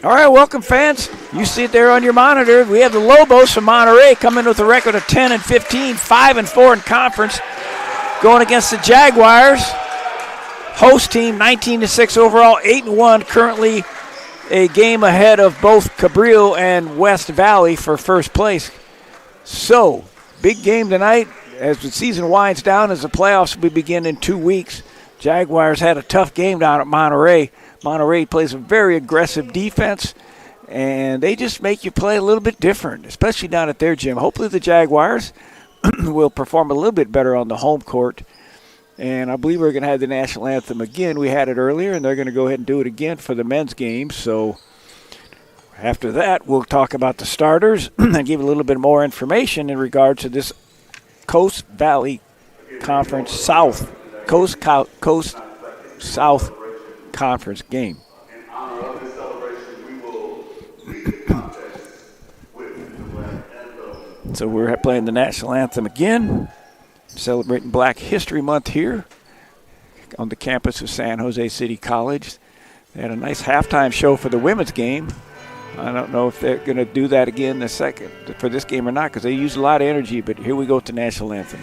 All right, welcome, fans. You see it there on your monitor. We have the Lobos from Monterey coming with a record of 10-15, 5-4 in conference, going against the Jaguars. Host team, 19-6 overall, 8-1, currently a game ahead of both Cabrillo and West Valley for first place. So, big game tonight as the season winds down, as the playoffs will begin in 2 weeks. Jaguars had a tough game down at Monterey. Monterey plays a very aggressive defense, and they just make you play a little bit different, especially down at their gym. Hopefully the Jaguars will perform a little bit better on the home court. And I believe we're going to have the national anthem again. We had it earlier, and they're going to go ahead and do it again for the men's game. So after that, we'll talk about the starters and give a little bit more information in regard to this Coast Valley Conference South, Coast South Conference game. So we're playing the national anthem again, celebrating Black History Month here on the campus of San Jose City College. They had a nice halftime show for the women's game. I don't know if they're going to do that again for this game or not, because they use a lot of energy, but here we go with the national anthem.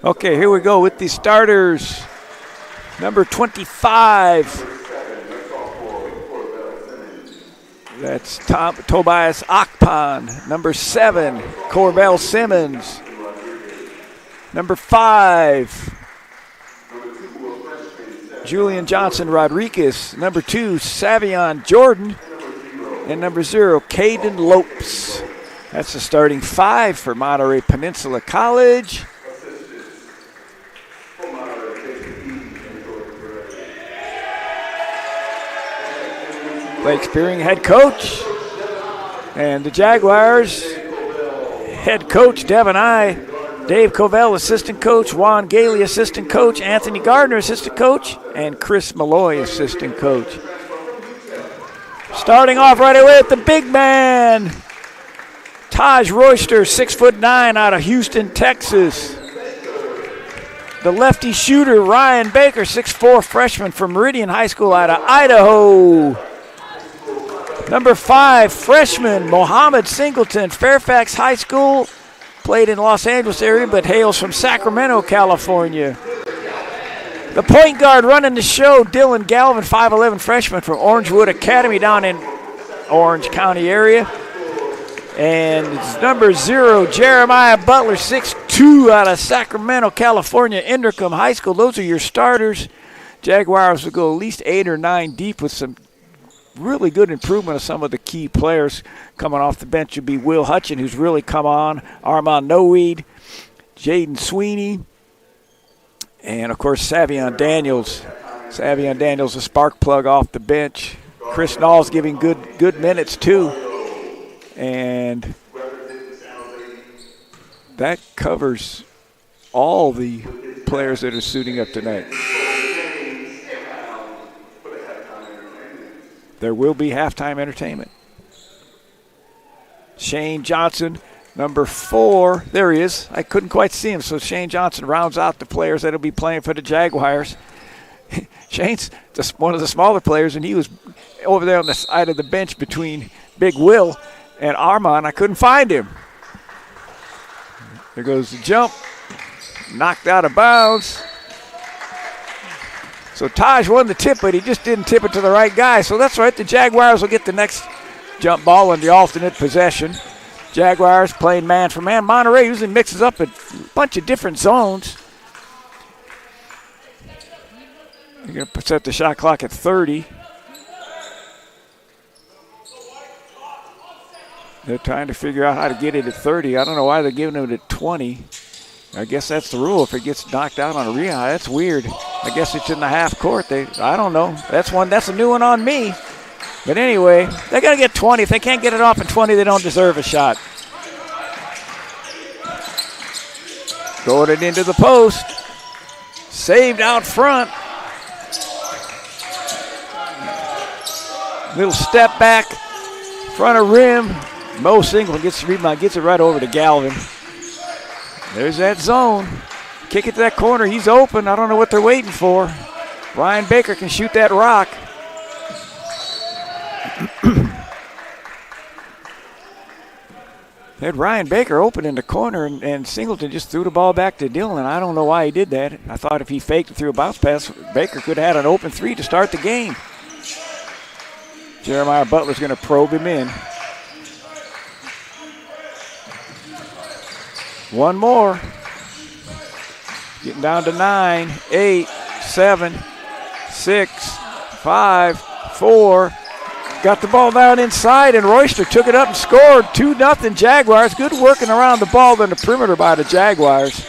Okay, here we go with the starters. Number 25. That's Tobias Akpan. Number 7, Corbell Simmons. Number 5, Julian Johnson Rodriguez. Number 2, Savion Jordan. And number 0, Caden Lopes. That's the starting 5 for Monterey Peninsula College. Blake Spearing, head coach. And the Jaguars, head coach Devin Dave Covell, assistant coach, Juan Gailey, assistant coach, Anthony Gardner, assistant coach, and Chris Malloy, assistant coach. Starting off right away with the big man, Taj Royster, 6'9", out of Houston, Texas. The lefty shooter, Ryan Baker, 6'4", freshman from Meridian High School out of Idaho. Number 5, freshman, Mohammed Singleton, Fairfax High School, played in Los Angeles area, but hails from Sacramento, California. The point guard running the show, Dylan Galvin, 5'11", freshman from Orangewood Academy down in Orange County area. And it's number 0, Jeremiah Butler, 6'2", out of Sacramento, California, Inderkum High School. Those are your starters. Jaguars will go at least 8 or 9 deep with some really good improvement of some of the key players. Coming off the bench would be Will Hutchin, who's really come on, Armand Noweed, Jaden Sweeney, and, of course, Savion Daniels. Savion Daniels, a spark plug off the bench. Chris Nall's giving good minutes, too. And that covers all the players that are suiting up tonight. There will be halftime entertainment. Shane Johnson, number 4. There he is. I couldn't quite see him, so Shane Johnson rounds out the players that will be playing for the Jaguars. Shane's just one of the smaller players, and he was over there on the side of the bench between Big Will and Armand. I couldn't find him. There goes the jump. Knocked out of bounds. So Taj won the tip, but he just didn't tip it to the right guy. So that's right. The Jaguars will get the next jump ball in the alternate possession. Jaguars playing man for man. Monterey usually mixes up a bunch of different zones. You're going to set the shot clock at 30. They're trying to figure out how to get it at 30. I don't know why they're giving it at 20. I guess that's the rule. If it gets knocked out on a rehab, that's weird. I guess it's in the half court. I don't know. That's a new one on me. But anyway, they're going to get 20. If they can't get it off at 20, they don't deserve a shot. Throwing it into the post. Saved out front. Little step back. Front of rim. Mo Singleton gets the rebound, gets it right over to Galvin. There's that zone. Kick it to that corner. He's open. I don't know what they're waiting for. Ryan Baker can shoot that rock. They had Ryan Baker open in the corner, and Singleton just threw the ball back to Dillon. I don't know why he did that. I thought if he faked it through a bounce pass, Baker could have had an open 3 to start the game. Jeremiah Butler's going to probe him in. One more. Getting down to 9, 8, 7, 6, 5, 4. Got the ball down inside, and Royster took it up and scored. 2-0 Jaguars. Good working around the ball on the perimeter by the Jaguars.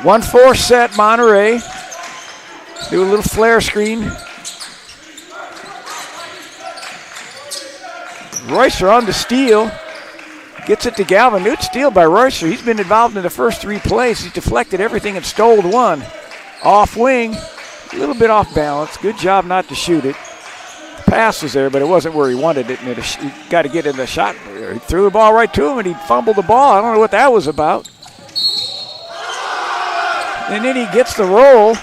1-4 set, Monterey. Do a little flare screen. Royster on the steal. Gets it to Galvin. Good steal by Royster. He's been involved in the first 3 plays. He's deflected everything and stole one. Off wing. A little bit off balance. Good job not to shoot it. The pass was there, but it wasn't where he wanted it. And he got to get in the shot. He threw the ball right to him, and he fumbled the ball. I don't know what that was about. And then he gets the roll.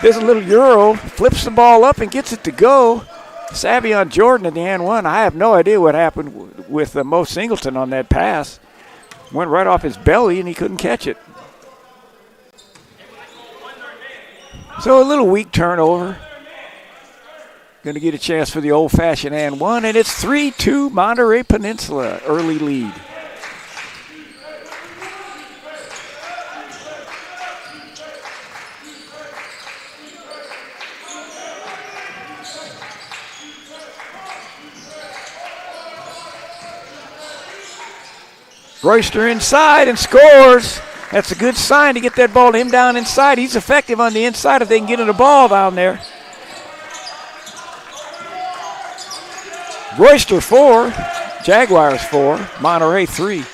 There's a little euro. Flips the ball up and gets it to go. Savion Jordan in the and one. I have no idea what happened with Mo Singleton on that pass. Went right off his belly, and he couldn't catch it. So a little weak turnover. Going to get a chance for the old-fashioned and one, and it's 3-2 Monterey Peninsula, early lead. Royster inside and scores. That's a good sign to get that ball to him down inside. He's effective on the inside if they can get him the ball down there. Royster 4, Jaguars 4, Monterey 3.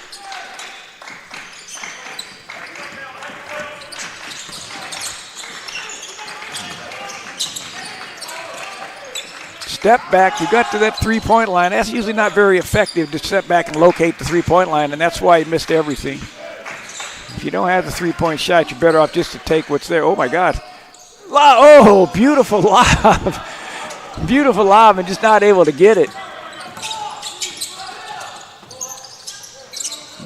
Step back, you got to that three-point line. That's usually not very effective to step back and locate the three-point line, and that's why he missed everything. If you don't have the three-point shot, you're better off just to take what's there. Oh, my God. Oh, beautiful lob. Beautiful lob, and just not able to get it.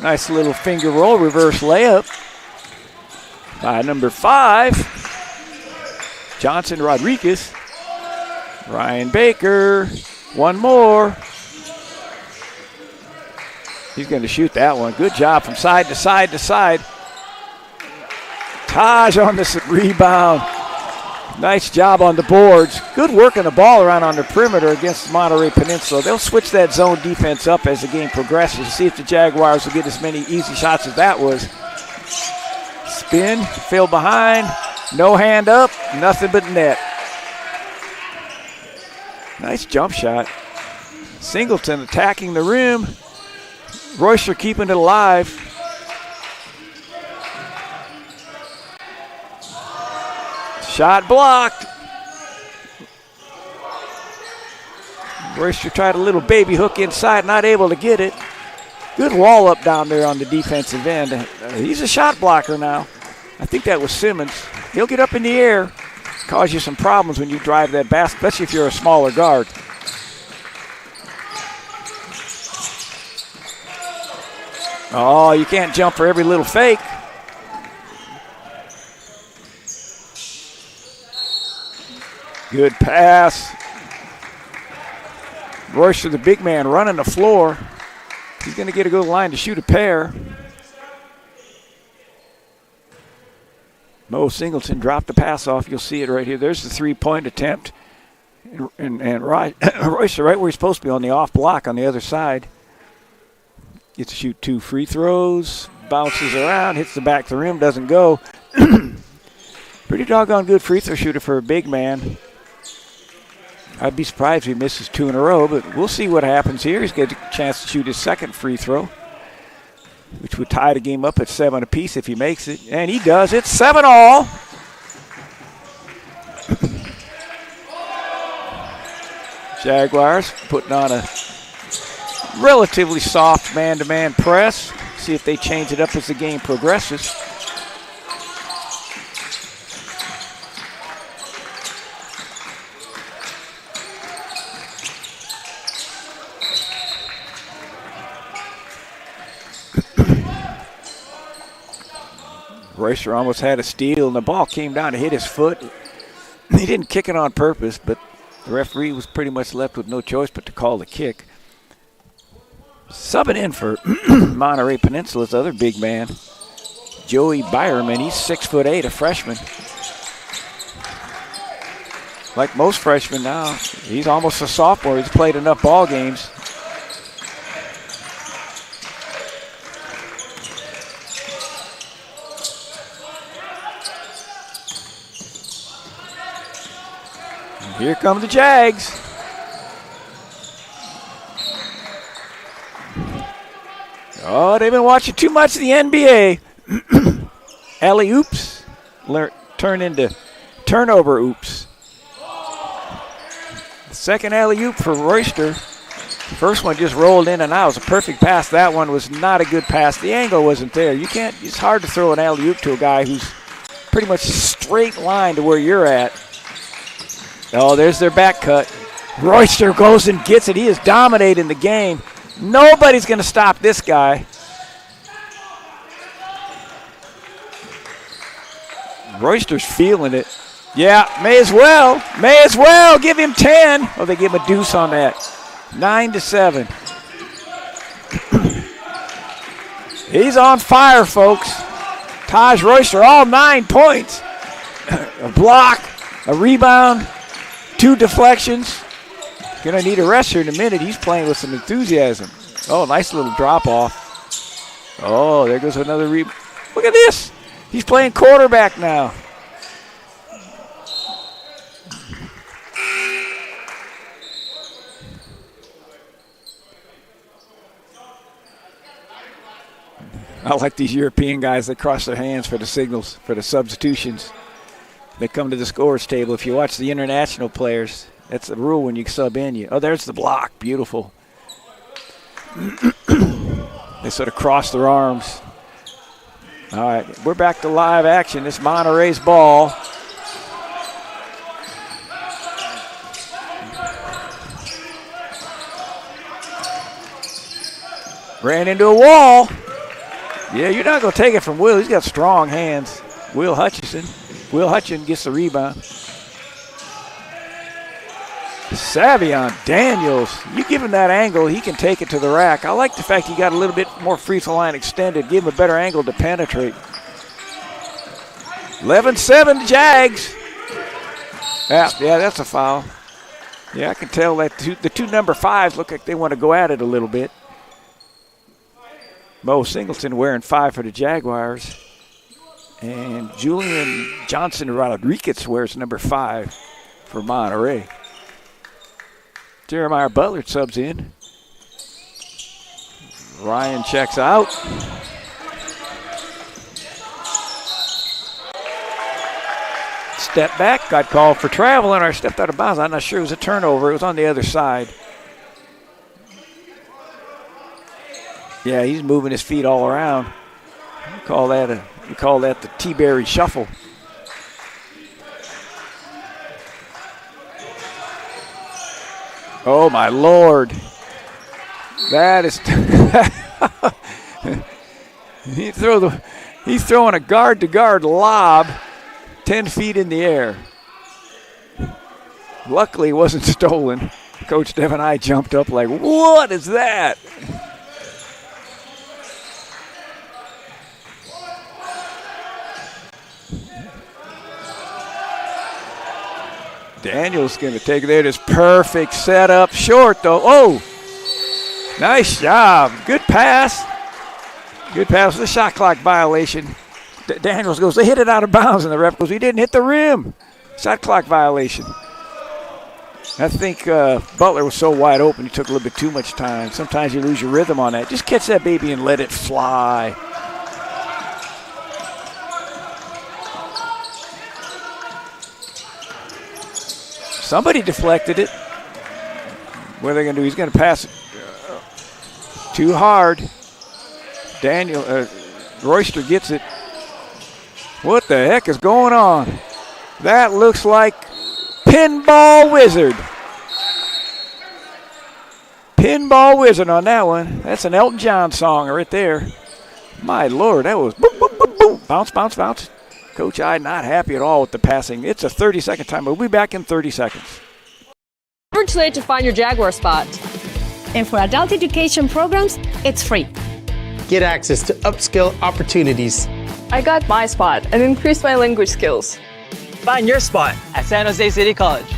Nice little finger roll, reverse layup by number 5, Johnson Rodriguez. Ryan Baker, one more. He's going to shoot that one. Good job from side to side to side. Taj on this rebound. Nice job on the boards. Good work on the ball around on the perimeter against Monterey Peninsula. They'll switch that zone defense up as the game progresses. See if the Jaguars will get as many easy shots as that was. Spin, fell behind, no hand up, nothing but net. Nice jump shot. Singleton attacking the rim. Royster keeping it alive. Shot blocked. Royster tried a little baby hook inside, not able to get it. Good wall up down there on the defensive end. He's a shot blocker now. I think that was Simmons. He'll get up in the air, cause you some problems when you drive that basket, especially if you're a smaller guard. Oh, you can't jump for every little fake. Good pass. Royster, the big man, running the floor. He's going to get a good line to shoot a pair. Mo Singleton dropped the pass off. You'll see it right here. There's the three-point attempt. And Royster right where he's supposed to be on the off block on the other side. Gets to shoot 2 free throws. Bounces around, hits the back of the rim, doesn't go. Pretty doggone good free throw shooter for a big man. I'd be surprised if he misses 2 in a row, but we'll see what happens here. He's got a chance to shoot his second free throw, which would tie the game up at 7 apiece if he makes it. And he does. It's 7-all. Jaguars putting on a relatively soft man-to-man press. See if they change it up as the game progresses. Royster almost had a steal, and the ball came down to hit his foot. He didn't kick it on purpose, but the referee was pretty much left with no choice but to call the kick. Subbing in for Monterey Peninsula's other big man, Joey Byerman. He's 6'8", a freshman. Like most freshmen now, he's almost a sophomore. He's played enough ball games. Here come the Jags. Oh, they've been watching too much of the NBA. Alley-oops turn into turnover oops. The second alley-oop for Royster. First one just rolled in and out. It was a perfect pass. That one was not a good pass. The angle wasn't there. You can't. It's hard to throw an alley-oop to a guy who's pretty much straight line to where you're at. Oh, there's their back cut. Royster goes and gets it. He is dominating the game. Nobody's going to stop this guy. Royster's feeling it. Yeah, may as well. May as well. Give him 10. Oh, they give him a deuce on that. 9-7. He's on fire, folks. Taj Royster, all 9 points. A block, a rebound, 2 deflections. Gonna need a rest here in a minute. He's playing with some enthusiasm. Oh, nice little drop off. Oh, there goes another rebound. Look at this. He's playing quarterback now. I like these European guys that cross their hands for the signals, for the substitutions. They come to the scorers table. If you watch the international players, that's the rule when you sub in. Oh, there's the block. Beautiful. They sort of cross their arms. All right, we're back to live action. This Monterey's ball. Ran into a wall. Yeah, you're not going to take it from Will. He's got strong hands. Will Hutchinson. Will Hutchinson gets the rebound. Savion Daniels. You give him that angle, he can take it to the rack. I like the fact he got a little bit more free throw line extended. Give him a better angle to penetrate. 11-7 Jags. Yeah, that's a foul. Yeah, I can tell that the two number 5s look like they want to go at it a little bit. Mo Singleton wearing 5 for the Jaguars. And Julian Johnson Rodriguez wears number 5 for Monterey. Jeremiah Butler subs in. Ryan checks out. Step back, got called for travel, and our stepped out of bounds. I'm not sure it was a turnover. It was on the other side. Yeah, he's moving his feet all around. We call that the T-Berry shuffle. Oh my Lord. That is he's throwing a guard-to-guard lob 10 feet in the air. Luckily, it wasn't stolen. Coach Devin I jumped up like, what is that? Daniel's going to take it there. This perfect setup. Short, though. Oh, nice job. Good pass. Good pass. The shot clock violation. Daniels goes, they hit it out of bounds, and the ref goes, he didn't hit the rim. Shot clock violation. I think Butler was so wide open, he took a little bit too much time. Sometimes you lose your rhythm on that. Just catch that baby and let it fly. Somebody deflected it. What are they going to do? He's going to pass it too hard. Royster gets it. What the heck is going on? That looks like Pinball Wizard. Pinball Wizard on that one. That's an Elton John song right there. My Lord, that was boom, boom, boom, boom. Bounce, bounce, bounce. Coach I not happy at all with the passing. It's a 30-second time. We'll be back in 30 seconds. Never too late to find your Jaguar spot. And for adult education programs, it's free. Get access to upskill opportunities. I got my spot and increased my language skills. Find your spot at San Jose City College.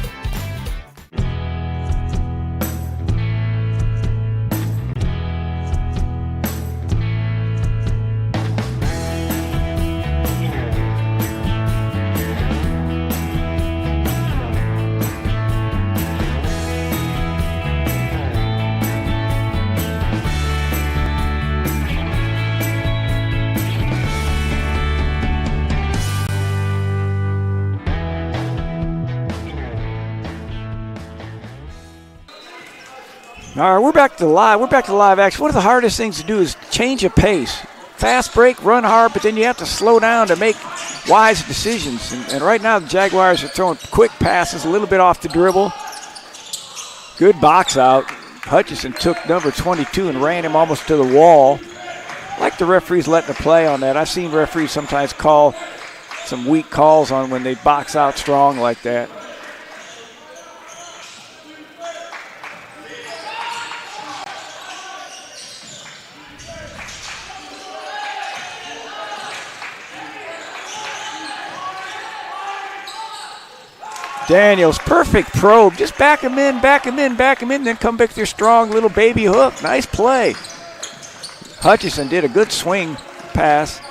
All right, we're back to live. We're back to live action. One of the hardest things to do is change a pace. Fast break, run hard, but then you have to slow down to make wise decisions. And right now the Jaguars are throwing quick passes, a little bit off the dribble. Good box out. Hutchison took number 22 and ran him almost to the wall. I like the referees letting the play on that. I've seen referees sometimes call some weak calls on when they box out strong like that. Daniels, perfect probe. Just back him in, back him in, back him in, then come back with your strong little baby hook. Nice play. Hutchison did a good swing pass.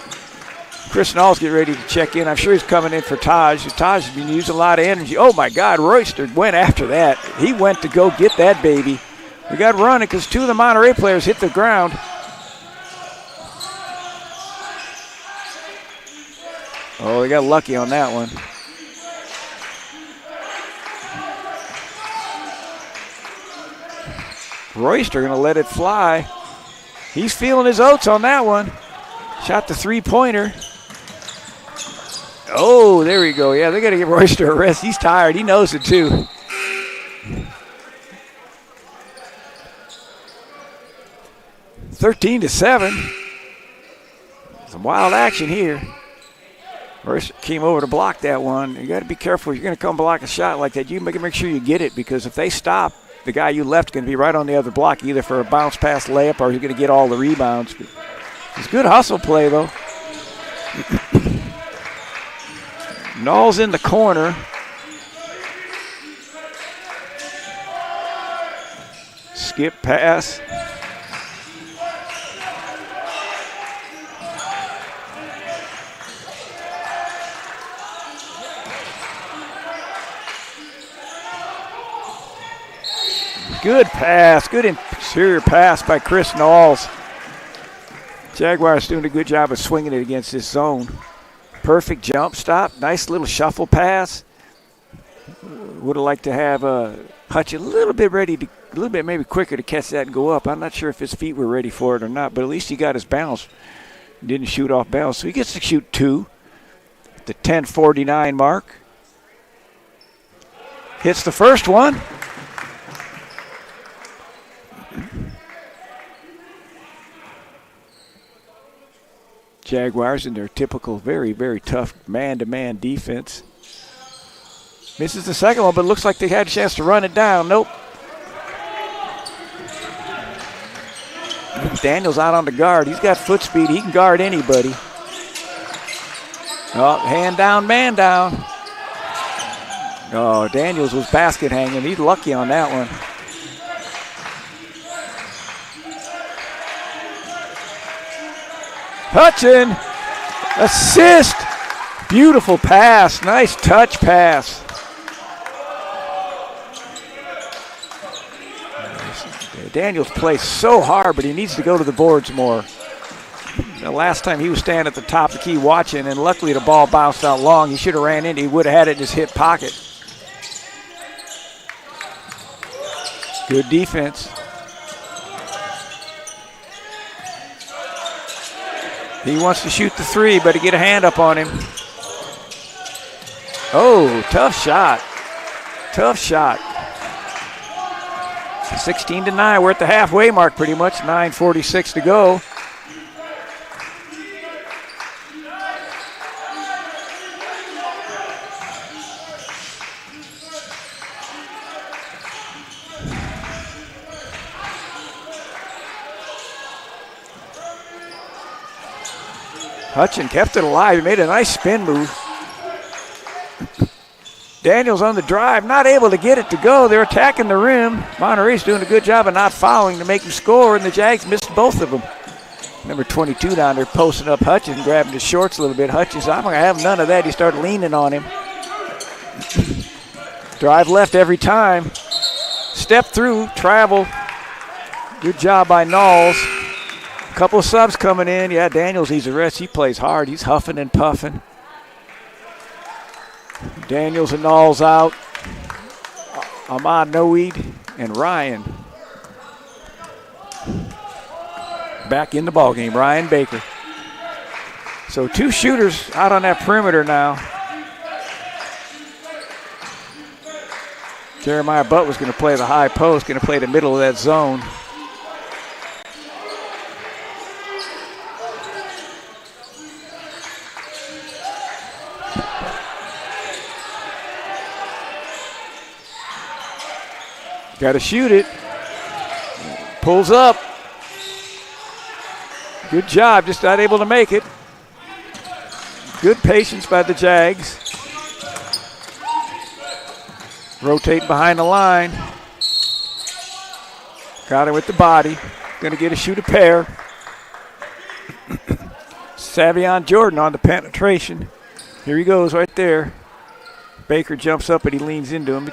Chris Knowles getting ready to check in. I'm sure he's coming in for Taj. Taj has been using a lot of energy. Oh, my God, Royster went after that. He went to go get that baby. We got running because two of the Monterey players hit the ground. Oh, they got lucky on that one. Royster going to let it fly. He's feeling his oats on that one. Shot the three-pointer. Oh, there we go. Yeah, they got to give Royster a rest. He's tired. He knows it, too. (13-7). Some wild action here. Royster came over to block that one. You got to be careful. You're going to come block a shot like that. You make sure you get it, because if they stop, the guy you left is going to be right on the other block, either for a bounce pass layup or he's going to get all the rebounds. It's good hustle play, though. Knowles in the corner. Skip pass. Good pass, good interior pass by Chris Knowles. Jaguars doing a good job of swinging it against this zone. Perfect jump stop, nice little shuffle pass. Would have liked to have Hutch a little bit ready to a little bit maybe quicker to catch that and go up. I'm not sure if his feet were ready for it or not, but at least he got his balance. Didn't shoot off balance. So he gets to shoot 2 at the 10:49 mark. Hits the first one. Jaguars in their typical very, very tough man-to-man defense. Misses the second one, but it looks like they had a chance to run it down. Nope. Daniels out on the guard. He's got foot speed. He can guard anybody. Oh, hand down, man down. Oh, Daniels was basket hanging. He's lucky on that one. Hutchin, assist. Beautiful pass. Nice touch pass. Daniels plays so hard, but he needs to go to the boards more. The last time he was standing at the top of the key watching, and luckily the ball bounced out long. He should have ran in. He would have had it in his hip pocket. Good defense. He wants to shoot the 3, but to get a hand up on him. Oh, tough shot. Tough shot. 16-9. We're at the halfway mark pretty much. 9:46 to go. Hutchin kept it alive. He made a nice spin move. Daniels on the drive, not able to get it to go. They're attacking the rim. Monterey's doing a good job of not fouling to make him score, and the Jags missed both of them. Number 22 down there posting up Hutchins, grabbing his shorts a little bit. Hutchins, I'm going to have none of that. He started leaning on him. Drive left every time. Step through, travel. Good job by Knowles. Couple of subs coming in. Yeah, Daniels needs a rest. He plays hard. He's huffing and puffing. Daniels and Knowles out. Ahmad Noeed and Ryan back in the ballgame. Ryan Baker. So 2 shooters out on that perimeter now. Jeremiah Butt was going to play the high post, going to play the middle of that zone. Got to shoot it. Pulls up. Good job, just not able to make it. Good patience by the Jags. Rotate behind the line. Got it with the body. Going to get a shoot a pair. Savion Jordan on the penetration. Here he goes right there. Baker jumps up and he leans into him.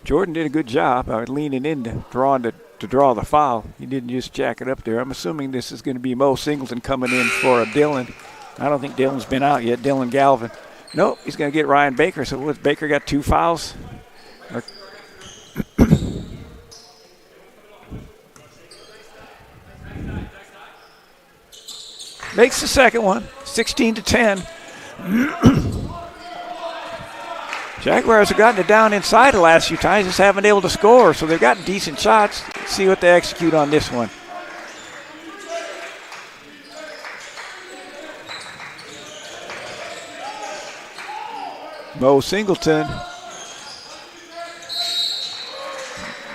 Jordan did a good job leaning in to draw the foul. He didn't just jack it up there. I'm assuming this is going to be Mo Singleton coming in for a Dylan. I don't think Dylan's been out yet, Dylan Galvin. Nope, he's going to get Ryan Baker. So what's Baker got 2 fouls? Makes the second one, 16-10. Jaguars have gotten it down inside the last few times, just haven't been able to score, so they've gotten decent shots. Let's see what they execute on this one. Mo Singleton.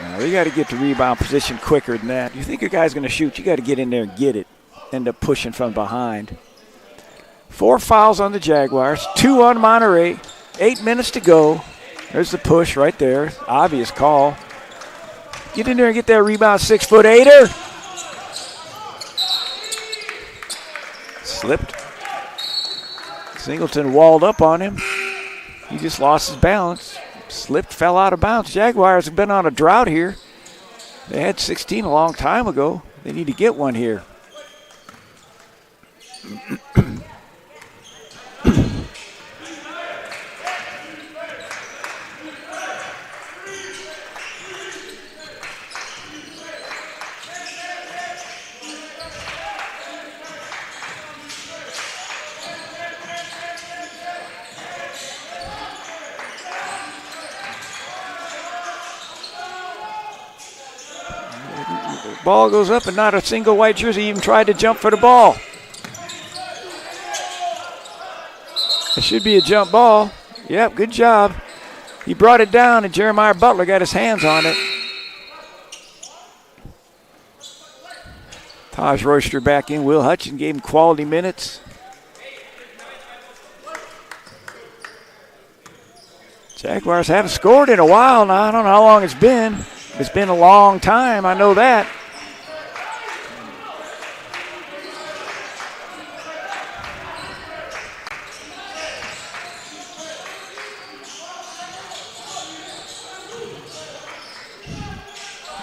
Now, they got to get the rebound position quicker than that. You think a guy's going to shoot, you got to get in there and get it. End up pushing from behind. 4 fouls on the Jaguars, 2 on Monterey. 8 minutes to go. There's the push right there. Obvious call. Get in there and get that rebound, 6'8"er. Slipped. Singleton walled up on him. He just lost his balance. Slipped, fell out of bounds. Jaguars have been on a drought here. They had 16 a long time ago. They need to get one here. The ball goes up and not a single white jersey even tried to jump for the ball. It should be a jump ball. Yep, good job. He brought it down and Jeremiah Butler got his hands on it. Taj Royster back in. Will Hutchin gave him quality minutes. Jaguars haven't scored in a while now. I don't know how long it's been. It's been a long time, I know that.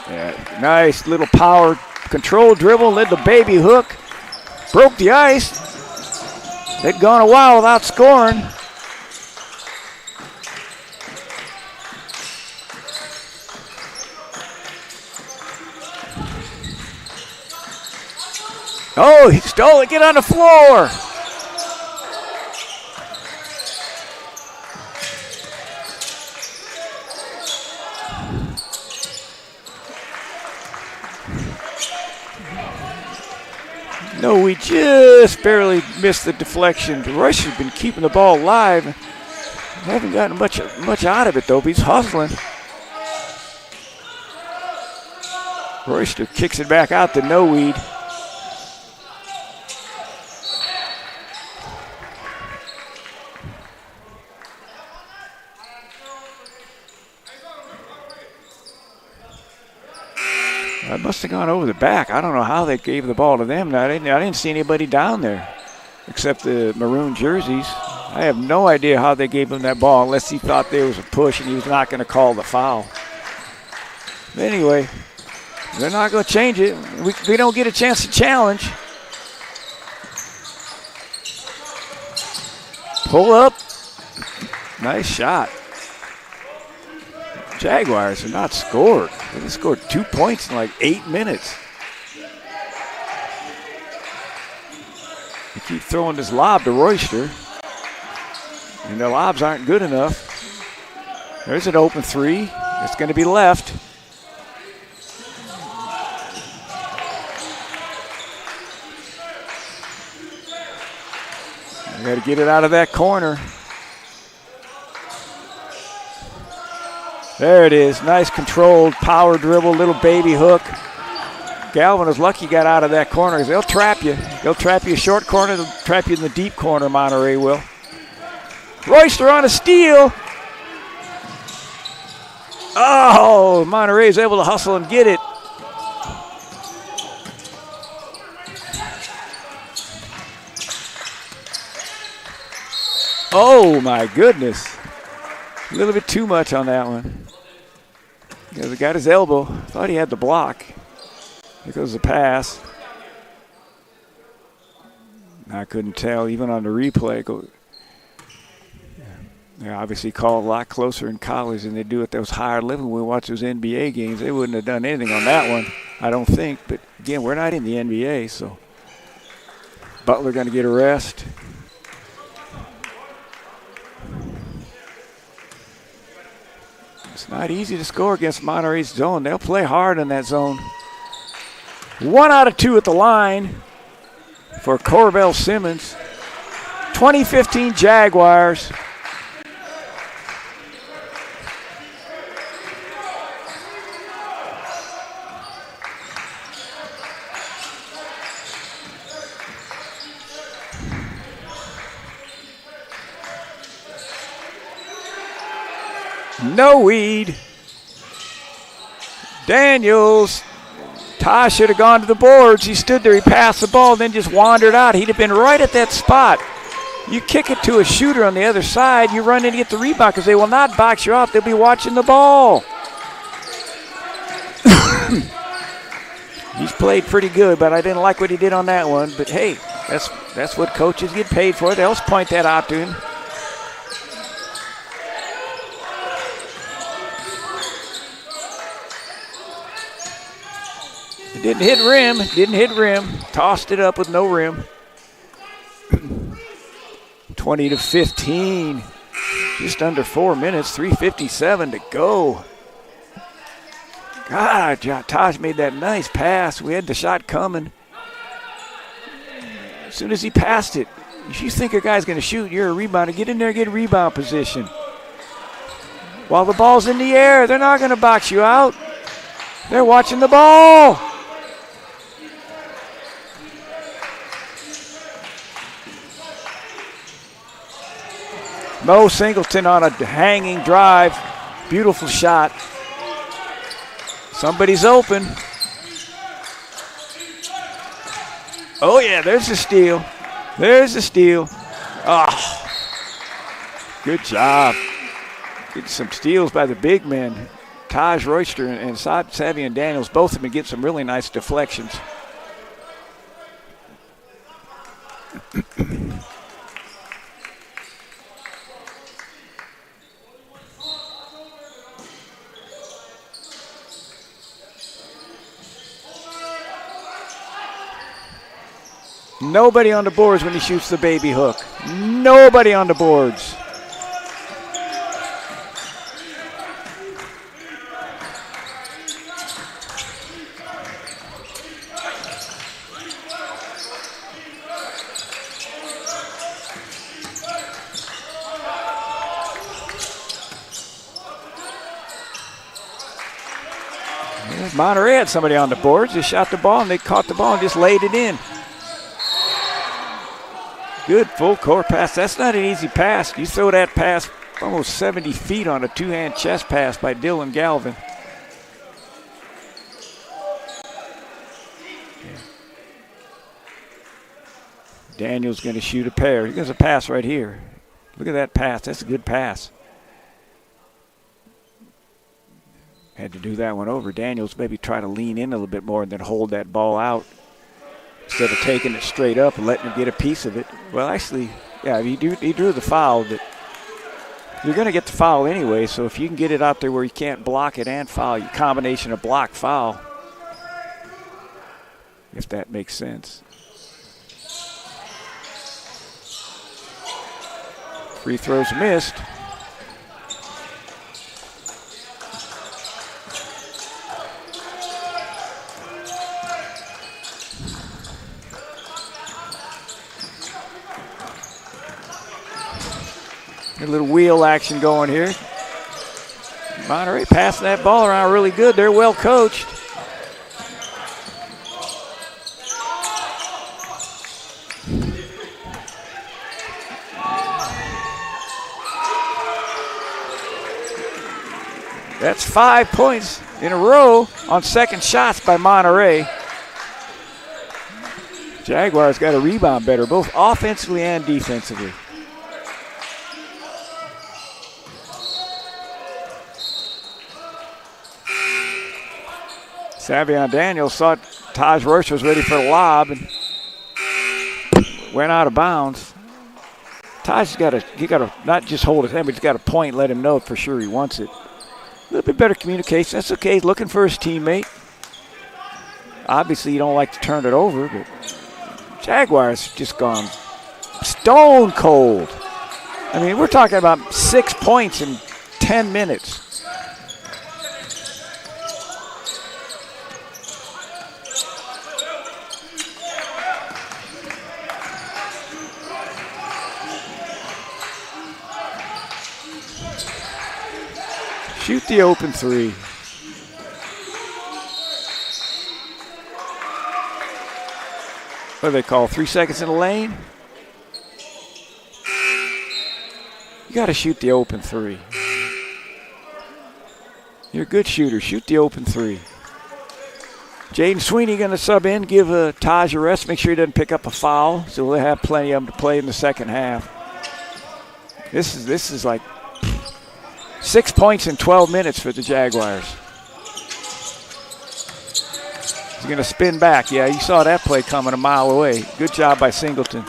Yeah, nice little power control dribble, led the baby hook, broke the ice. They'd gone a while without scoring. Oh, he stole it. Get on the floor. No, we just barely missed the deflection. Rush has been keeping the ball alive. Haven't gotten much out of it, though. But he's hustling. Royster kicks it back out to No Weed. That must have gone over the back. I don't know how they gave the ball to them. I didn't see anybody down there except the maroon jerseys. I have no idea how they gave him that ball unless he thought there was a push and he was not going to call the foul. But anyway, they're not going to change it. We don't get a chance to challenge. Pull up. Nice shot. Jaguars have not scored. They scored 2 points in like 8 minutes. They keep throwing this lob to Royster, and their lobs aren't good enough. There's an open three. It's going to be left. They got to get it out of that corner. There it is. Nice controlled power dribble, little baby hook. Galvin is lucky he got out of that corner. They'll trap you. They'll trap you short corner. They'll trap you in the deep corner, Monterey will. Royster on a steal. Oh, Monterey is able to hustle and get it. Oh, my goodness. A little bit too much on that one. Yeah, he got his elbow. Thought he had the block. Here goes the pass. I couldn't tell even on the replay. They obviously call a lot closer in college than they do at those higher levels. When we watch those NBA games, they wouldn't have done anything on that one, I don't think. But again, we're not in the NBA, so Butler going to get a rest. It's not easy to score against Monterey's zone. They'll play hard in that zone. 1 out of 2 at the line for Corbell Simmons. 2015 Jaguars. No weed. Daniels. Ty should have gone to the boards. He stood there. He passed the ball, then just wandered out. He'd have been right at that spot. You kick it to a shooter on the other side, you run in to get the rebound because they will not box you off. They'll be watching the ball. He's played pretty good, but I didn't like what he did on that one. But, hey, that's what coaches get paid for. They'll point that out to him. It didn't hit rim. Tossed it up with no rim. 20-15. Just under 4 minutes, 3:57 to go. God, Taj made that nice pass. We had the shot coming. As soon as he passed it, if you think a guy's going to shoot, you're a rebounder. Get in there, get rebound position. While the ball's in the air, they're not going to box you out. They're watching the ball. Mo Singleton on a hanging drive. Beautiful shot. Somebody's open. Oh, yeah, there's the steal. There's the steal. Oh, good job. Getting some steals by the big men. Taj Royster and Savion Daniels, both of them get some really nice deflections. Nobody on the boards when he shoots the baby hook. Nobody on the boards. Monterey had somebody on the boards. They shot the ball and they caught the ball and just laid it in. Good full court pass. That's not an easy pass. You throw that pass almost 70 feet on a two-hand chest pass by Dylan Galvin. Daniel's going to shoot a pair. He gets a pass right here. Look at that pass. That's a good pass. Had to do that one over. Daniels maybe try to lean in a little bit more and then hold that ball out instead of taking it straight up and letting him get a piece of it. Well, actually, yeah, he drew the foul, but you're going to get the foul anyway, so if you can get it out there where you can't block it and foul, your combination of block foul, if that makes sense. Free throws missed. A little wheel action going here. Monterey passing that ball around really good. They're well coached. That's 5 points in a row on second shots by Monterey. Jaguars got to rebound better, both offensively and defensively. Savion Daniels thought Taj Royster was ready for the lob and went out of bounds. Taj's got to not just hold his hand, but he's got to point and let him know for sure he wants it. A little bit better communication. That's okay. He's looking for his teammate. Obviously, you don't like to turn it over, but Jaguars just gone stone cold. I mean, we're talking about 6 points in 10 minutes. Shoot the open three. What do they call 3 seconds in the lane? You got to shoot the open three. You're a good shooter. Shoot the open three. Jaden Sweeney going to sub in, give Taj a rest, make sure he doesn't pick up a foul, so we'll have plenty of them to play in the second half. This is like 6 points in 12 minutes for the Jaguars. He's going to spin back. Yeah, you saw that play coming a mile away. Good job by Singleton.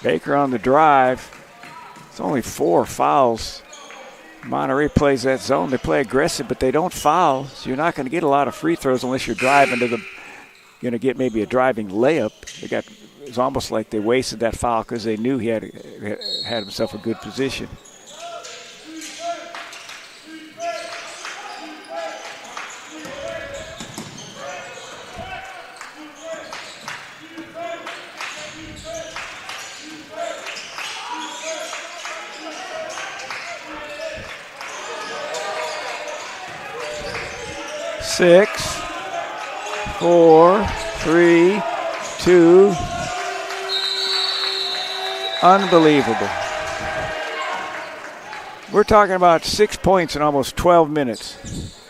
Baker on the drive. It's only 4 fouls. Monterey plays that zone. They play aggressive, but they don't foul. So you're not going to get a lot of free throws unless you're driving to the. You're going to get maybe a driving layup. They got was almost like they wasted that foul because they knew he had himself a good position. Six, 4, 3, 2. Unbelievable. We're talking about 6 points in almost 12 minutes.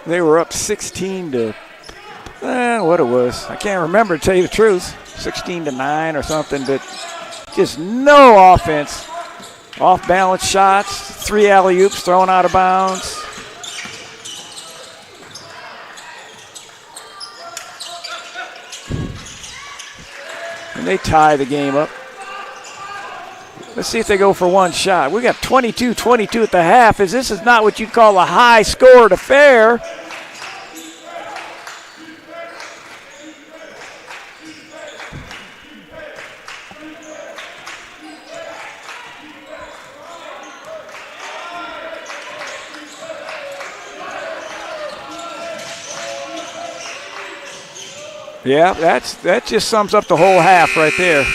They were up 16 to, what it was. I can't remember, to tell you the truth. 16 to 9 or something, but just no offense. Off-balance shots, 3 alley-oops thrown out of bounds. And they tie the game up. Let's see if they go for one shot. We got 22-22 at the half. This is not what you'd call a high-scored affair. Yeah, that just sums up the whole half right there.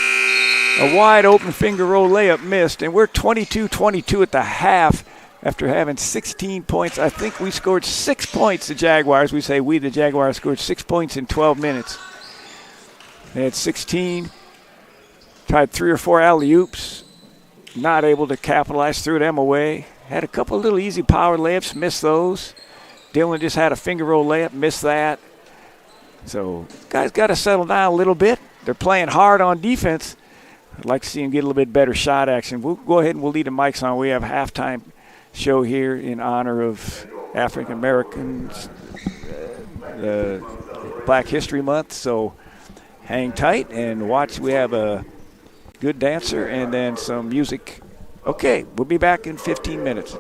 A wide open finger roll layup missed, and we're 22-22 at the half after having 16 points. I think we scored 6 points, the Jaguars. We say we, the Jaguars, scored 6 points in 12 minutes. They had 16, tried 3 or 4 alley-oops, not able to capitalize, threw them away. Had a couple little easy power layups, missed those. Dylan just had a finger roll layup, missed that. So guys got to settle down a little bit. They're playing hard on defense. I'd like to see them get a little bit better shot action. We'll go ahead and we'll lead the mics on. We have a halftime show here in honor of African Americans, Black History Month. So hang tight and watch. We have a good dancer and then some music. Okay, we'll be back in 15 minutes.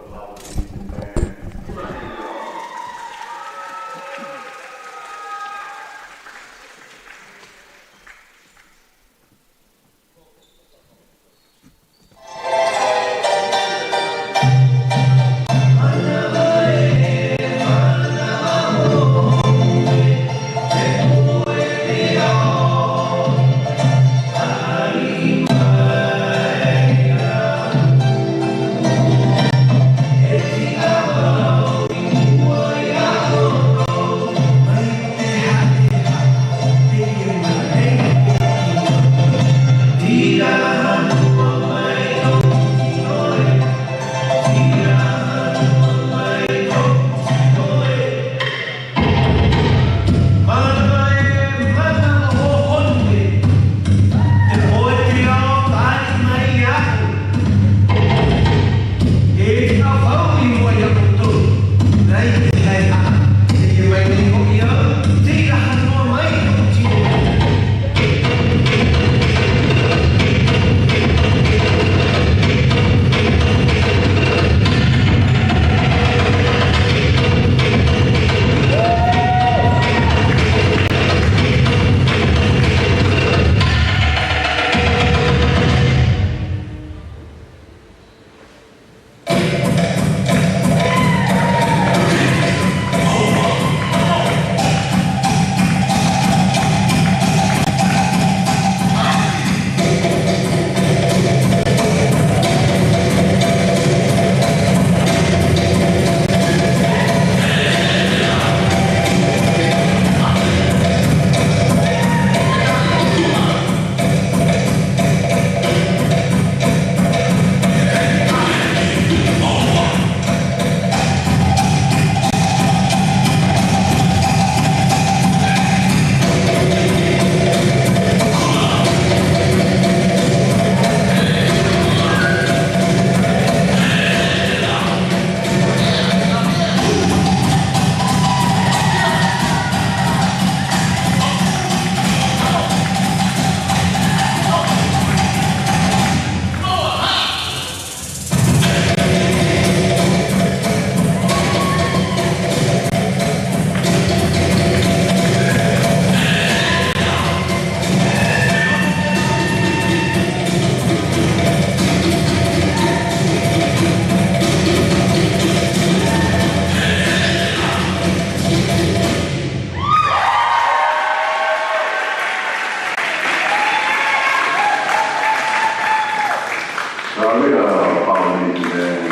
Apologies, man.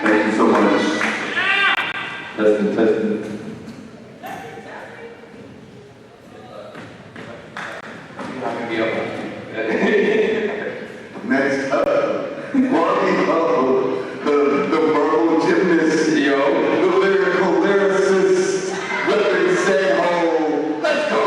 Thank you so much. Testing. Next up, Marty the verbal gymnast, the lyrical lyricist, Whipping Say Ho. Let's go!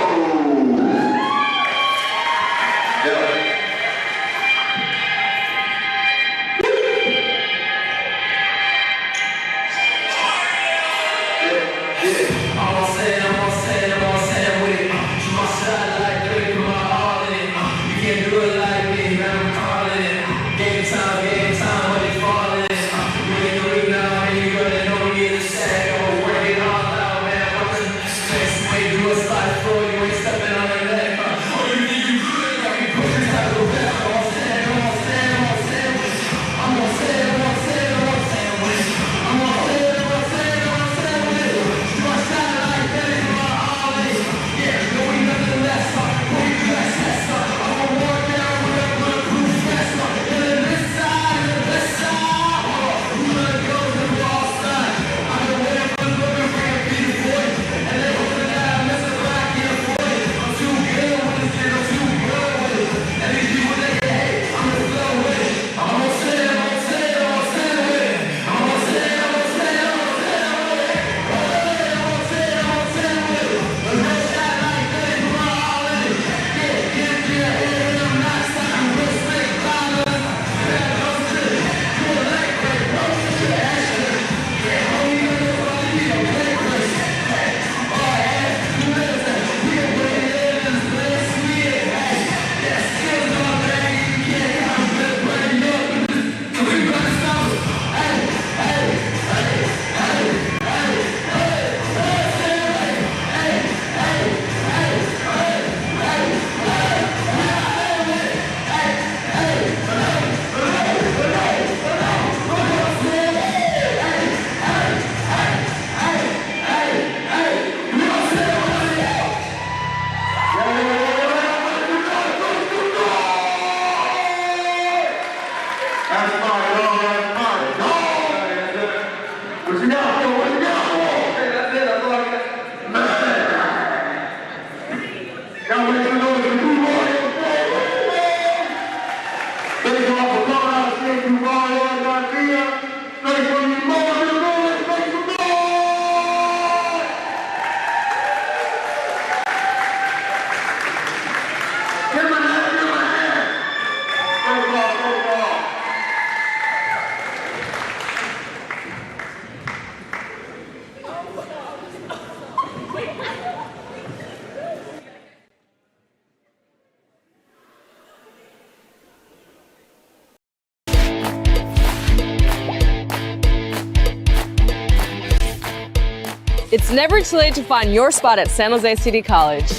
It's never too late to find your spot at San Jose City College.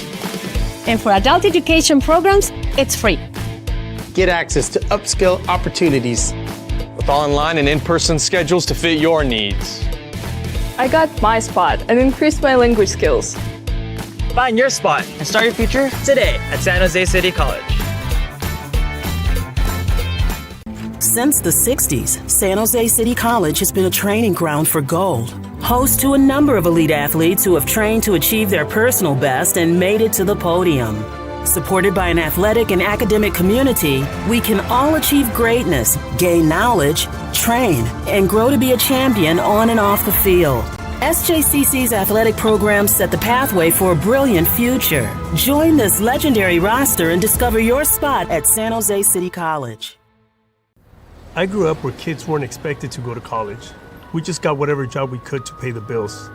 And for adult education programs, it's free. Get access to upskill opportunities. With online and in-person schedules to fit your needs. I got my spot and increased my language skills. Find your spot and start your future today at San Jose City College. Since the 60s, San Jose City College has been a training ground for gold. Host to a number of elite athletes who have trained to achieve their personal best and made it to the podium. Supported by an athletic and academic community, we can all achieve greatness, gain knowledge, train, and grow to be a champion on and off the field. SJCC's athletic programs set the pathway for a brilliant future. Join this legendary roster and discover your spot at San Jose City College. I grew up where kids weren't expected to go to college. We just got whatever job we could to pay the bills.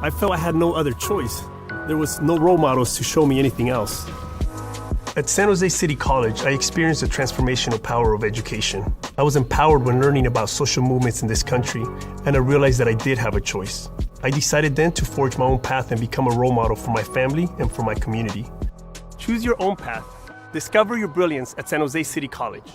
I felt I had no other choice. There was no role models to show me anything else. At San Jose City College, I experienced the transformational power of education. I was empowered when learning about social movements in this country, and I realized that I did have a choice. I decided then to forge my own path and become a role model for my family and for my community. Choose your own path. Discover your brilliance at San Jose City College.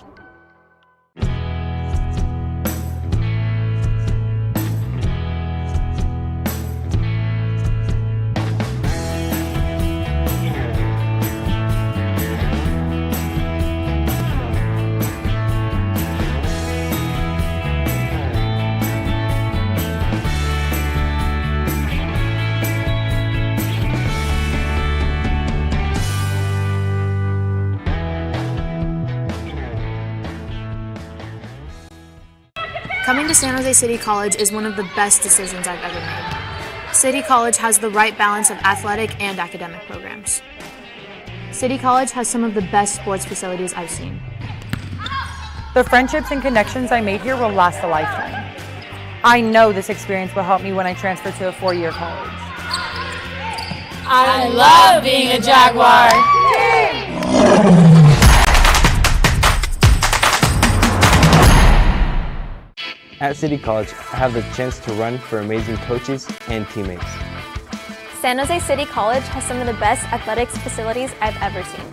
Coming to San Jose City College is one of the best decisions I've ever made. City College has the right balance of athletic and academic programs. City College has some of the best sports facilities I've seen. The friendships and connections I made here will last a lifetime. I know this experience will help me when I transfer to a four-year college. I love being a Jaguar. At City College, I have the chance to run for amazing coaches and teammates. San Jose City College has some of the best athletics facilities I've ever seen.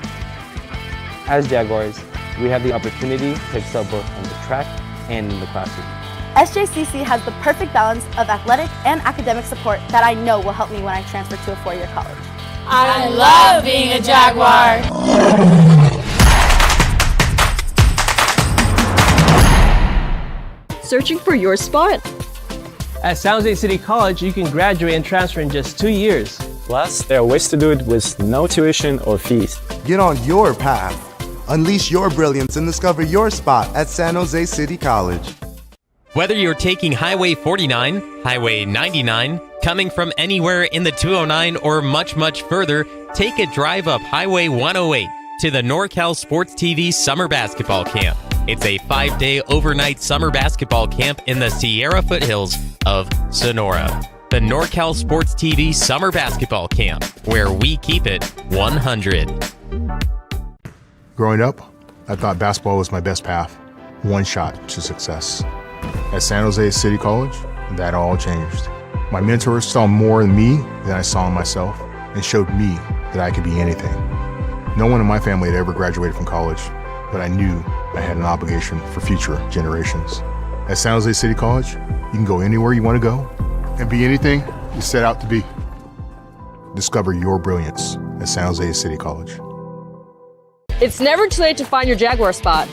As Jaguars, we have the opportunity to excel both on the track and in the classroom. SJCC has the perfect balance of athletic and academic support that I know will help me when I transfer to a four-year college. I love being a Jaguar. Searching for your spot? At San Jose City College, you can graduate and transfer in just 2 years. Plus, there are ways to do it with no tuition or fees. Get on your path. Unleash your brilliance and discover your spot at San Jose City College. Whether you're taking Highway 49, Highway 99, coming from anywhere in the 209, or much, much further, take a drive up Highway 108 to the NorCal Sports TV Summer Basketball Camp. It's a 5-day overnight summer basketball camp in the Sierra foothills of Sonora. The NorCal Sports TV Summer Basketball Camp, where we keep it 100. Growing up, I thought basketball was my best path. One shot to success. At San Jose City College, that all changed. My mentors saw more in me than I saw in myself and showed me that I could be anything. No one in my family had ever graduated from college, but I knew I had an obligation for future generations. At San Jose City College, you can go anywhere you want to go and be anything you set out to be. Discover your brilliance at San Jose City College. It's never too late to find your Jaguar spot.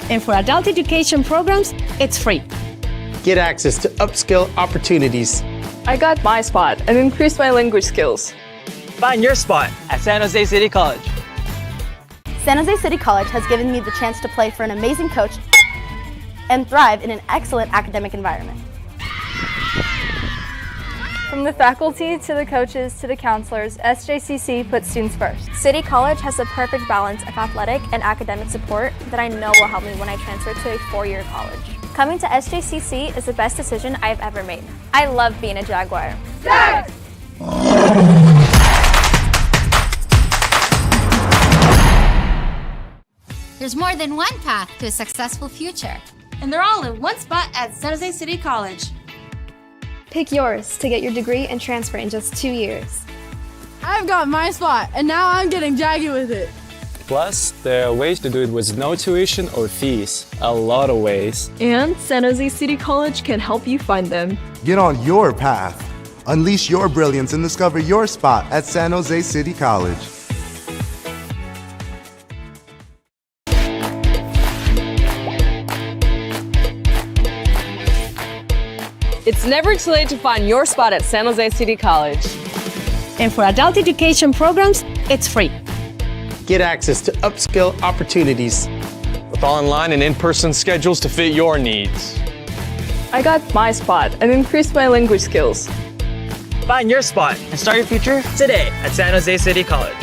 And for adult education programs, it's free. Get access to upskill opportunities. I got my spot and increased my language skills. Find your spot at San Jose City College. San Jose City College has given me the chance to play for an amazing coach and thrive in an excellent academic environment. From the faculty to the coaches to the counselors, SJCC puts students first. City College has the perfect balance of athletic and academic support that I know will help me when I transfer to a four-year college. Coming to SJCC is the best decision I've ever made. I love being a Jaguar. Jags! There's more than one path to a successful future, and they're all in one spot at San Jose City College. Pick yours to get your degree and transfer in just 2 years. I've got my spot, and now I'm getting jaggy with it. Plus, there are ways to do it with no tuition or fees. A lot of ways. And San Jose City College can help you find them. Get on your path. Unleash your brilliance and discover your spot at San Jose City College. It's never too late to find your spot at San Jose City College. And for adult education programs, it's free. Get access to upskill opportunities. With online and in-person schedules to fit your needs. I got my spot and increased my language skills. Find your spot and start your future today at San Jose City College.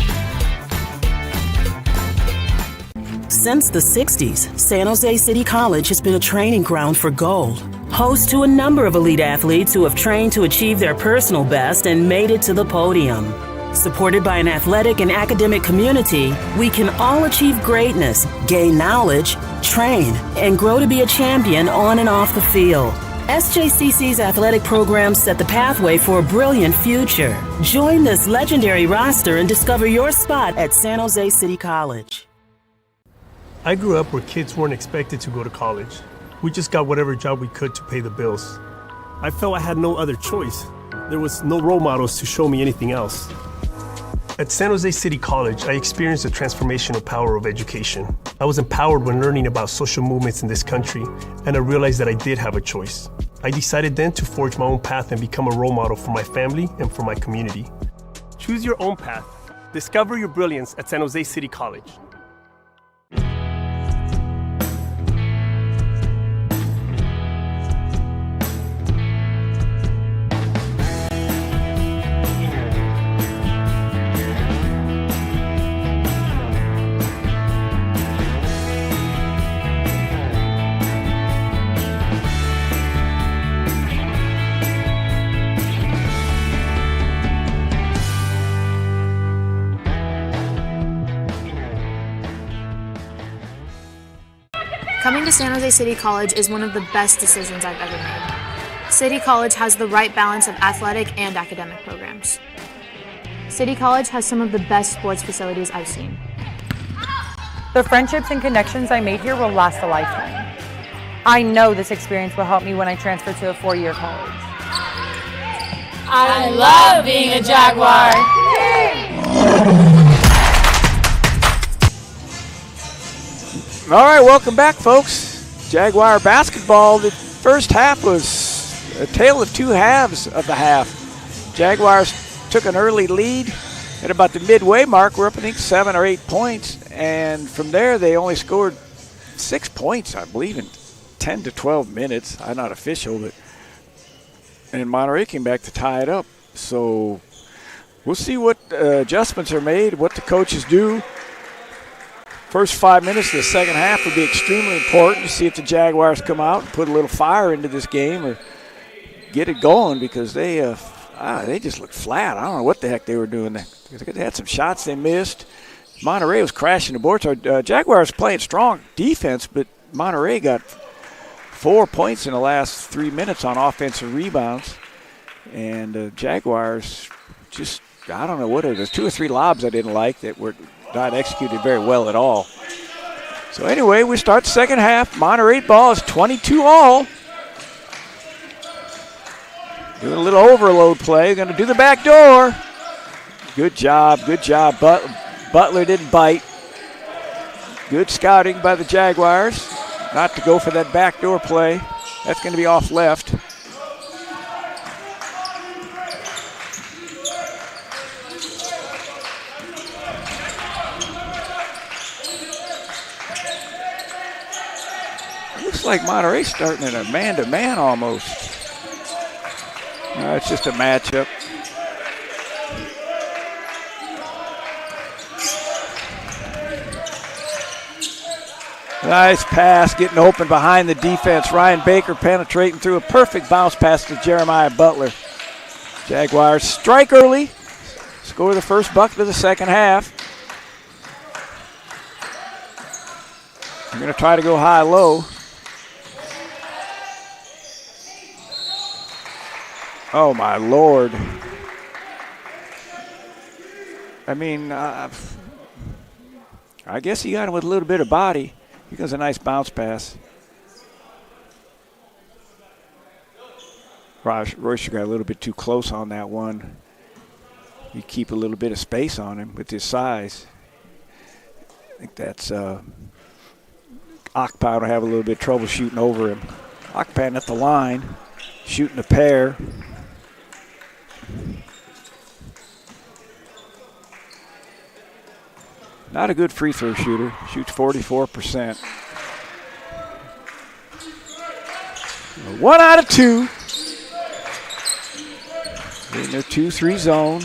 Since the 60s, San Jose City College has been a training ground for gold. Host to a number of elite athletes who have trained to achieve their personal best and made it to the podium. Supported by an athletic and academic community, we can all achieve greatness, gain knowledge, train, and grow to be a champion on and off the field. SJCC's athletic programs set the pathway for a brilliant future. Join this legendary roster and discover your spot at San Jose City College. I grew up where kids weren't expected to go to college. We just got whatever job we could to pay the bills. I felt I had no other choice. There was no role models to show me anything else. At San Jose City College, I experienced the transformational power of education. I was empowered when learning about social movements in this country, and I realized that I did have a choice. I decided then to forge my own path and become a role model for my family and for my community. Choose your own path. Discover your brilliance at San Jose City College. Coming to San Jose City College is one of the best decisions I've ever made. City College has the right balance of athletic and academic programs. City College has some of the best sports facilities I've seen. The friendships and connections I made here will last a lifetime. I know this experience will help me when I transfer to a four-year college. I love being a Jaguar. All right, welcome back, folks. Jaguar basketball. The first half was a tale of two halves of the half. Jaguars took an early lead. At about the midway mark, we're up, I think, 7 or 8 points. And from there, they only scored 6 points, I believe, in 10 to 12 minutes. I'm not official, but and Monterey came back to tie it up. So we'll see what adjustments are made, what the coaches do. First 5 minutes of the second half will be extremely important to see if the Jaguars come out and put a little fire into this game or get it going, because they just looked flat. I don't know what the heck they were doing. They had some shots they missed. Monterey was crashing the boards. Jaguars playing strong defense, but Monterey got 4 points in the last 3 minutes on offensive rebounds. And Jaguars just, I don't know what it is. 2 or 3 lobs I didn't like that were not executed very well at all. So anyway, we start the second half. Monterey ball is 22-all. Doing a little overload play. Going to do the back door. Good job, good job. Butler didn't bite. Good scouting by the Jaguars not to go for that backdoor play. That's going to be off left. Looks like Monterey's starting in a man-to-man almost. No, it's just a matchup. Nice pass, getting open behind the defense. Ryan Baker penetrating through a perfect bounce pass to Jeremiah Butler. Jaguars strike early, score the first bucket of the second half. They're going to try to go high-low. Oh, my Lord. I mean, I guess he got him with a little bit of body. Here goes a nice bounce pass. Royster got a little bit too close on that one. You keep a little bit of space on him with his size. I think that's Akpan will have a little bit of trouble shooting over him. Akpan at the line, shooting a pair. Not a good free throw shooter. Shoots 44%. 1 out of 2. In their 2-3 zone.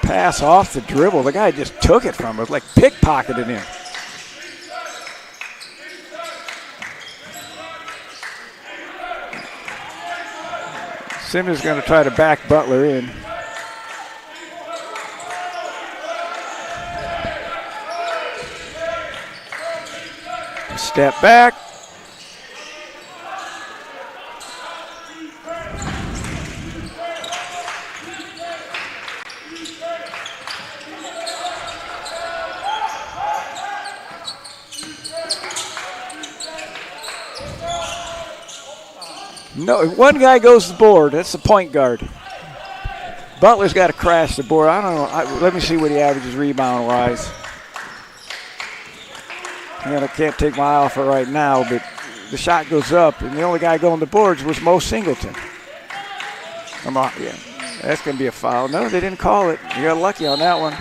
Pass off the dribble. The guy just took it from him, like pickpocketed him. Simmons is going to try to back Butler in. Step back. No, one guy goes to the board. That's the point guard. Butler's got to crash the board. I don't know. Let me see what he averages rebound-wise. I can't take my eye off it right now, but the shot goes up, and the only guy going to the boards was Mo Singleton. Yeah, that's going to be a foul. No, they didn't call it. You got lucky on that one.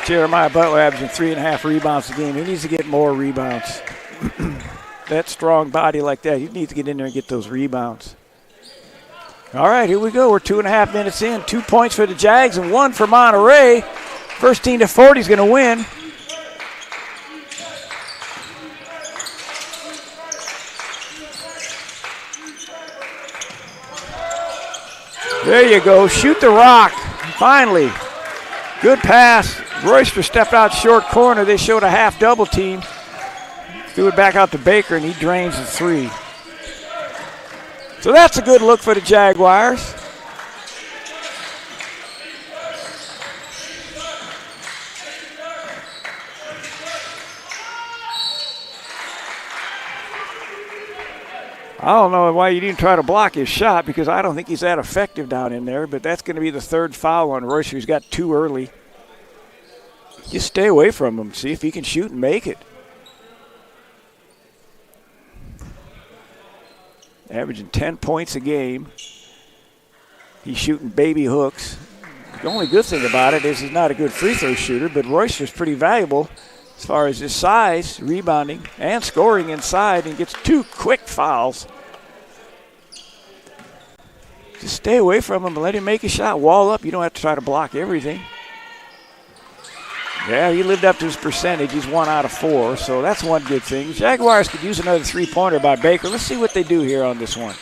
Jeremiah Butler averaging 3.5 rebounds a game. He needs to get more rebounds. That strong body like that, he needs to get in there and get those rebounds. All right, here we go. We're 2.5 minutes in. 2 points for the Jags and 1 for Monterey. First team to 40 is going to win. There you go. Shoot the rock. Finally. Good pass. Royster stepped out short corner. They showed a half double team. Threw it back out to Baker, and he drains the 3. So that's a good look for the Jaguars. I don't know why you didn't try to block his shot, because I don't think he's that effective down in there, but that's going to be the 3rd foul on Royster. He's got 2 early. Just stay away from him. See if he can shoot and make it. Averaging 10 points a game. He's shooting baby hooks. The only good thing about it is he's not a good free throw shooter, but Royster's pretty valuable as far as his size, rebounding, and scoring inside, and gets 2 quick fouls. Just stay away from him and let him make a shot. Wall up. You don't have to try to block everything. Yeah, he lived up to his percentage. He's 1 out of 4, so that's one good thing. Jaguars could use another 3-pointer by Baker. Let's see what they do here on this one.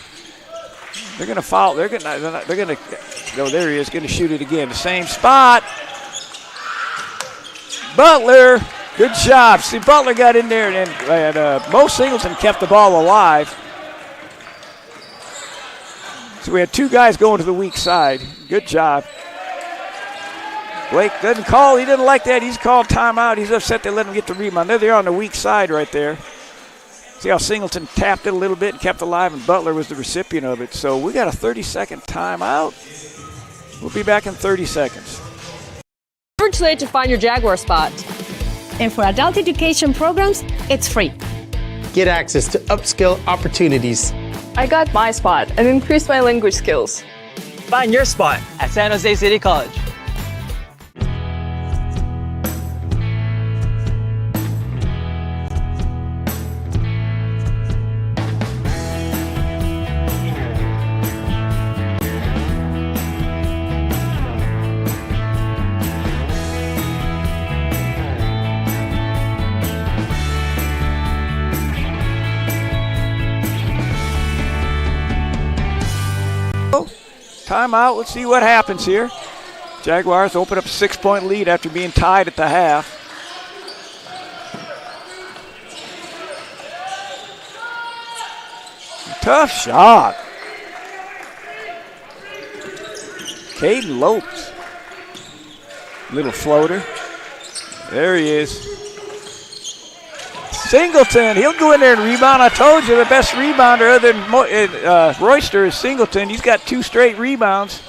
They're going to foul. They're going to. Oh, there he is. Going to shoot it again. The same spot. Butler. Good job. See, Butler got in there, and Mo Singleton kept the ball alive. So we had 2 guys going to the weak side. Good job. Blake doesn't call. He didn't like that. He's called timeout. He's upset they let him get the rebound. They're on the weak side right there. See how Singleton tapped it a little bit and kept it alive, and Butler was the recipient of it. So we got a 30-second timeout. We'll be back in 30 seconds. Never too late to find your Jaguar spot. And for adult education programs, it's free. Get access to upskill opportunities. I got my spot and increased my language skills. Find your spot at San Jose City College. Timeout. Let's see what happens here. Jaguars open up a 6-point lead after being tied at the half. Tough shot. Caden Lopes. Little floater. There he is. Singleton, he'll go in there and rebound. I told you the best rebounder other than Royster is Singleton. He's got 2 straight rebounds.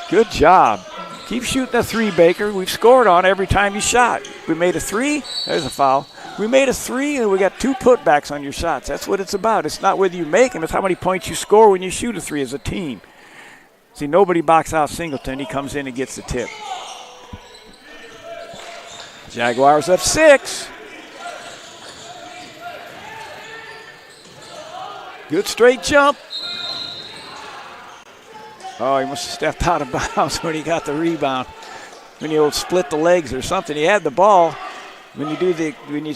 Good job. Keep shooting a 3, Baker. We've scored on every time you shot. We made a 3. There's a foul. We made a 3, and we got 2 putbacks on your shots. That's what it's about. It's not whether you make them. It's how many points you score when you shoot a 3 as a team. See, nobody box out Singleton. He comes in and gets the tip. Jaguars up 6. Good straight jump. Oh, he must have stepped out of bounds when he got the rebound. When you split the legs or something. He had the ball. When you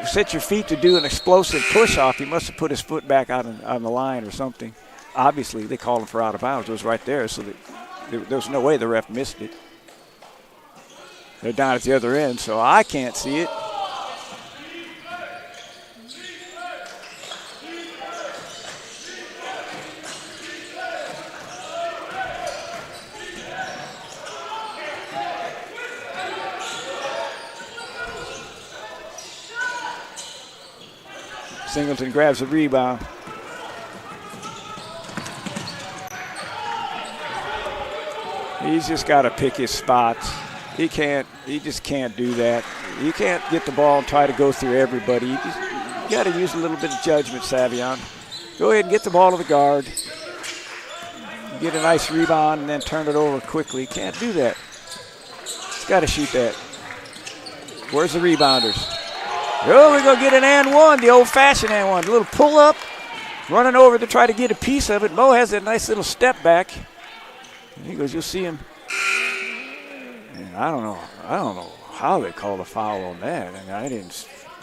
set your feet to do an explosive push-off, he must have put his foot back out on the line or something. Obviously, they called him for out of bounds. It was right there, so there was no way the ref missed it. They're down at the other end, so I can't see it. Singleton grabs the rebound. He's just got to pick his spots. He just can't do that. You can't get the ball and try to go through everybody. You got to use a little bit of judgment, Savion. Go ahead and get the ball to the guard. Get a nice rebound and then turn it over quickly. Can't do that. He's got to shoot that. Where's the rebounders? Oh, we're going to get an and one, the old-fashioned and one. A little pull-up, running over to try to get a piece of it. Mo has that nice little step back. And he goes, you'll see him. And I don't know how they called a foul on that.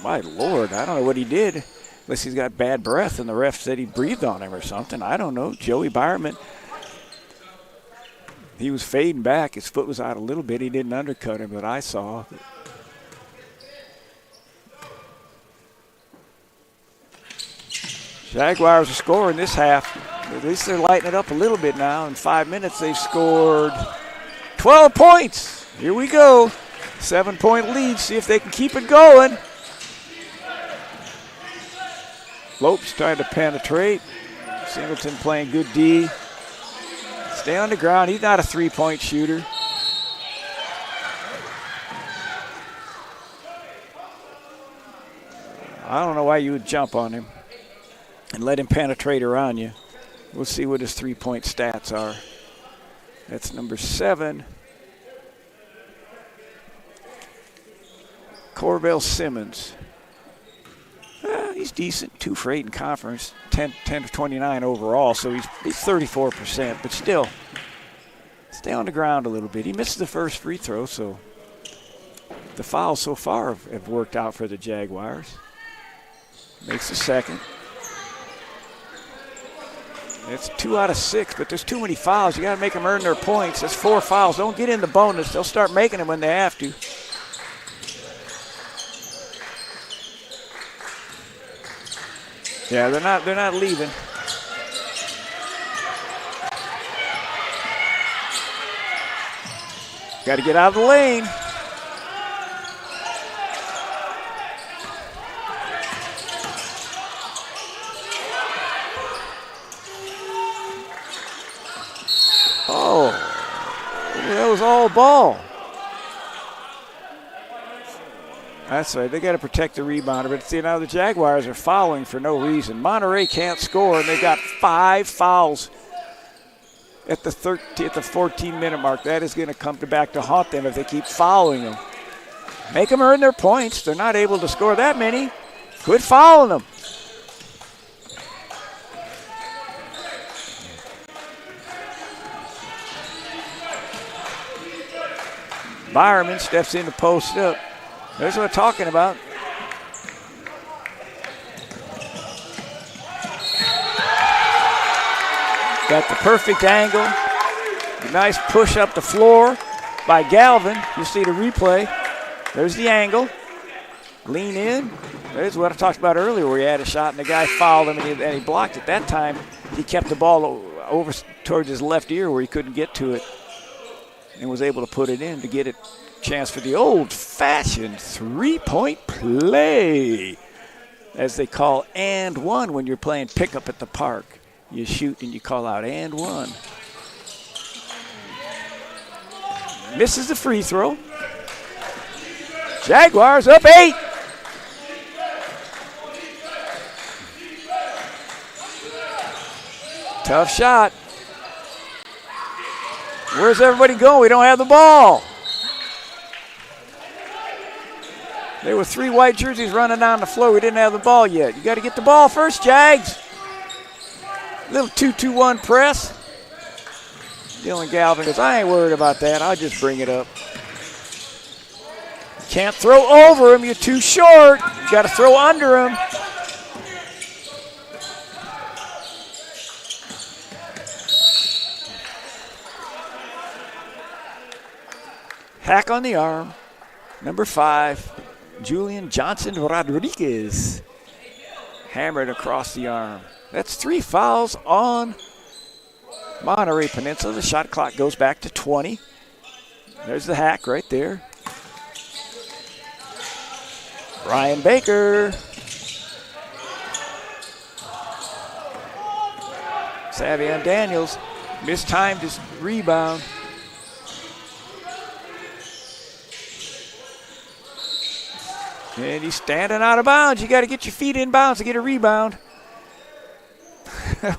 My Lord, I don't know what he did. Unless he's got bad breath and the ref said he breathed on him or something. I don't know. Joey Byerman, he was fading back. His foot was out a little bit. He didn't undercut him, but I saw. Jaguars are scoring this half. At least they're lighting it up a little bit now. In 5 minutes, they've scored 12 points. Here we go. 7-point lead. See if they can keep it going. Lopes trying to penetrate. Singleton playing good D. Stay on the ground. He's not a three-point shooter. I don't know why you would jump on him and let him penetrate around you. We'll see what his three-point stats are. That's number 7. Corvell Simmons. He's decent, 2 for 8 in conference, 10 to 29 overall, so he's 34%, but still, stay on the ground a little bit. He missed the first free throw, so the fouls so far have worked out for the Jaguars. Makes the second. It's 2 out of 6, but there's too many fouls. You got to make them earn their points. That's 4 fouls. Don't get in the bonus. They'll start making them when they have to. Yeah, they're not leaving. Got to get out of the lane. Oh, that was all ball. That's right. They got to protect the rebounder. But see, now the Jaguars are fouling for no reason. Monterey can't score, and they've got 5 fouls at the 14-minute mark. That is going to come back to haunt them if they keep fouling them. Make them earn their points. They're not able to score that many. Quit fouling them. Byerman steps in to post up. There's what I'm talking about. Got the perfect angle. A nice push up the floor by Galvin. You see the replay. There's the angle. Lean in. There's what I talked about earlier where he had a shot and the guy fouled him and he blocked it. That time he kept the ball over towards his left ear where he couldn't get to it and was able to put it in to get it. Chance for the old-fashioned three-point play, as they call and one when you're playing pickup at the park. You shoot and you call out and one. Misses the free throw. Jaguars up 8. Tough shot. Where's everybody going? We don't have the ball. There were 3 white jerseys running down the floor. We didn't have the ball yet. You got to get the ball first, Jags. Little 2-2-1 press. Dylan Galvin goes, I ain't worried about that. I'll just bring it up. Can't throw over him. You're too short. You got to throw under him. Hack on the arm. Number 5. Julian Johnson Rodriguez hammered across the arm. That's 3 fouls on Monterey Peninsula. The shot clock goes back to 20. There's the hack right there. Ryan Baker. Savion Daniels mistimed his rebound. And he's standing out of bounds. You got to get your feet in bounds to get a rebound.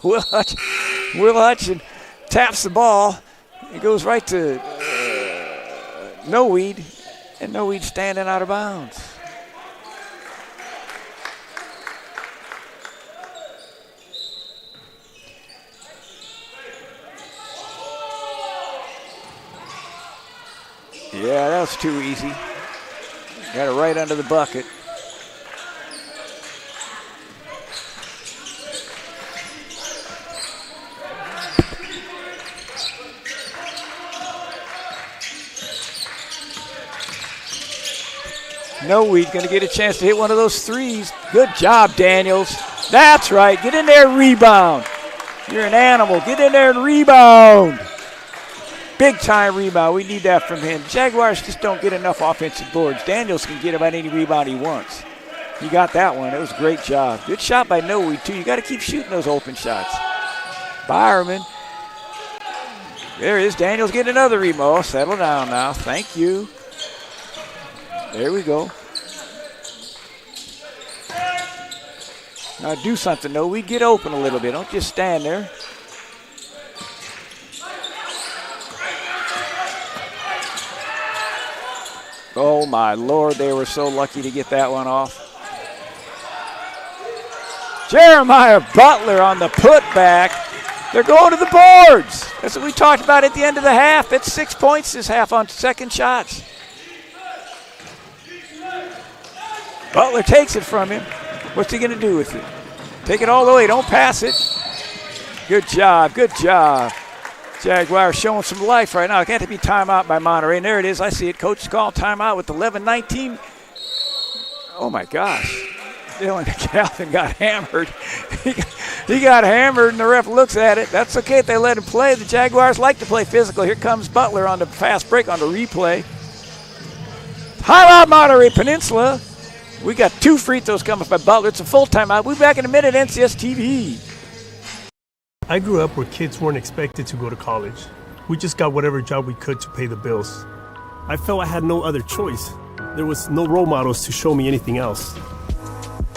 Will Hutchin taps the ball. It goes right to No Weed, and No Weed standing out of bounds. Yeah, that was too easy. Got it right under the bucket. No, we're going to get a chance to hit one of those threes. Good job, Daniels. That's right. Get in there and rebound. You're an animal. Get in there and rebound. Big time rebound. We need that from him. Jaguars just don't get enough offensive boards. Daniels can get about any rebound he wants. He got that one. It was a great job. Good shot by Noe, too. You got to keep shooting those open shots. Byerman. There it is. Daniels getting another rebound. Settle down now. Thank you. There we go. Now do something, though. We get open a little bit. Don't just stand there. Oh, my Lord. They were so lucky to get that one off. Jeremiah Butler on the putback. They're going to the boards. That's what we talked about at the end of the half. It's 6 points this half on second shots. Butler takes it from him. What's he going to do with it? Take it all the way. Don't pass it. Good job. Good job. Jaguars showing some life right now. It can't be timeout by Monterey. And there it is. I see it. Coach is calling timeout with 11:19. Oh, my gosh. Dylan Calvin got hammered. He got hammered, and the ref looks at it. That's okay if they let him play. The Jaguars like to play physical. Here comes Butler on the fast break on the replay. Timeout, Monterey Peninsula. We got 2 free throws coming by Butler. It's a full timeout. We'll be back in a minute, NCS TV. I grew up where kids weren't expected to go to college. We just got whatever job we could to pay the bills. I felt I had no other choice. There was no role models to show me anything else.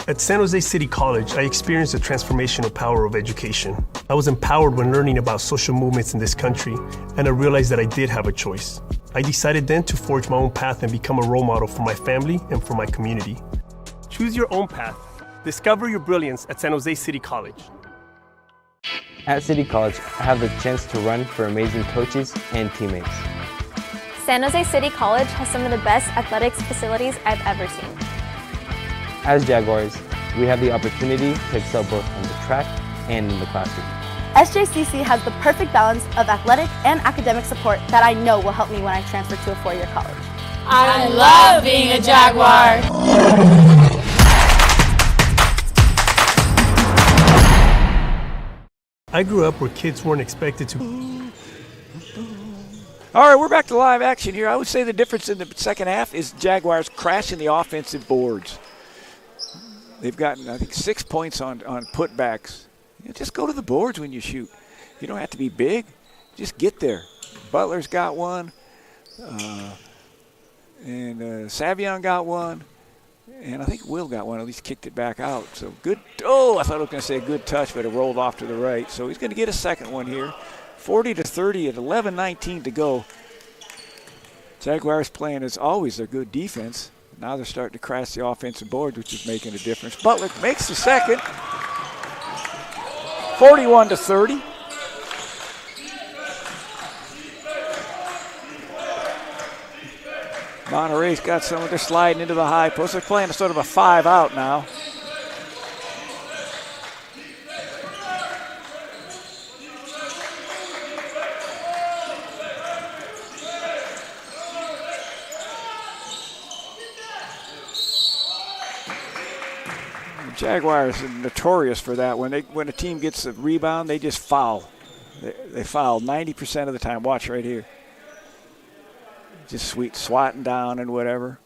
At San Jose City College, I experienced the transformational power of education. I was empowered when learning about social movements in this country, and I realized that I did have a choice. I decided then to forge my own path and become a role model for my family and for my community. Choose your own path. Discover your brilliance at San Jose City College. At City College, I have the chance to run for amazing coaches and teammates. San Jose City College has some of the best athletics facilities I've ever seen. As Jaguars, we have the opportunity to excel both on the track and in the classroom. SJCC has the perfect balance of athletic and academic support that I know will help me when I transfer to a 4-year college. I love being a Jaguar. I grew up where kids weren't expected to. All right, we're back to live action here. I would say the difference in the second half is Jaguars crashing the offensive boards. They've gotten, I think, 6 points on putbacks. Just go to the boards when you shoot. You don't have to be big. Just get there. Butler's got one. And Savion got one. And I think Will got one, at least kicked it back out. So good. Oh, I thought I was going to say a good touch, but it rolled off to the right. So he's going to get a second one here. 40-30 at 11:19 to go. Jaguars playing as always their good defense. Now they're starting to crash the offensive board, which is making a difference. Butler makes the second. 41-30. Monterey's got some of their sliding into the high post. They're playing a sort of a 5-out now. The Jaguars are notorious for that. When a team gets a rebound, they just foul. They foul 90% of the time. Watch right here. Just swatting down and whatever.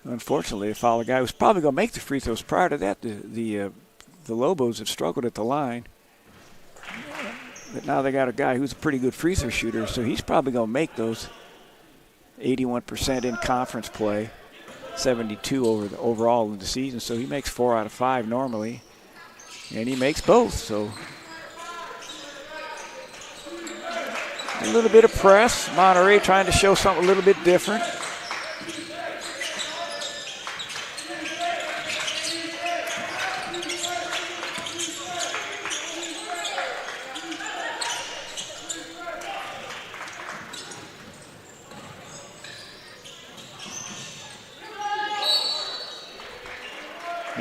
Unfortunately, they foul a guy who's probably going to make the free throws. Prior to that, the Lobos have struggled at the line. But now they got a guy who's a pretty good free throw shooter, so he's probably going to make those. 81% in conference play, 72 overall in the season. So he makes 4 out of 5 normally, and he makes both. So a little bit of press. Monterey trying to show something a little bit different.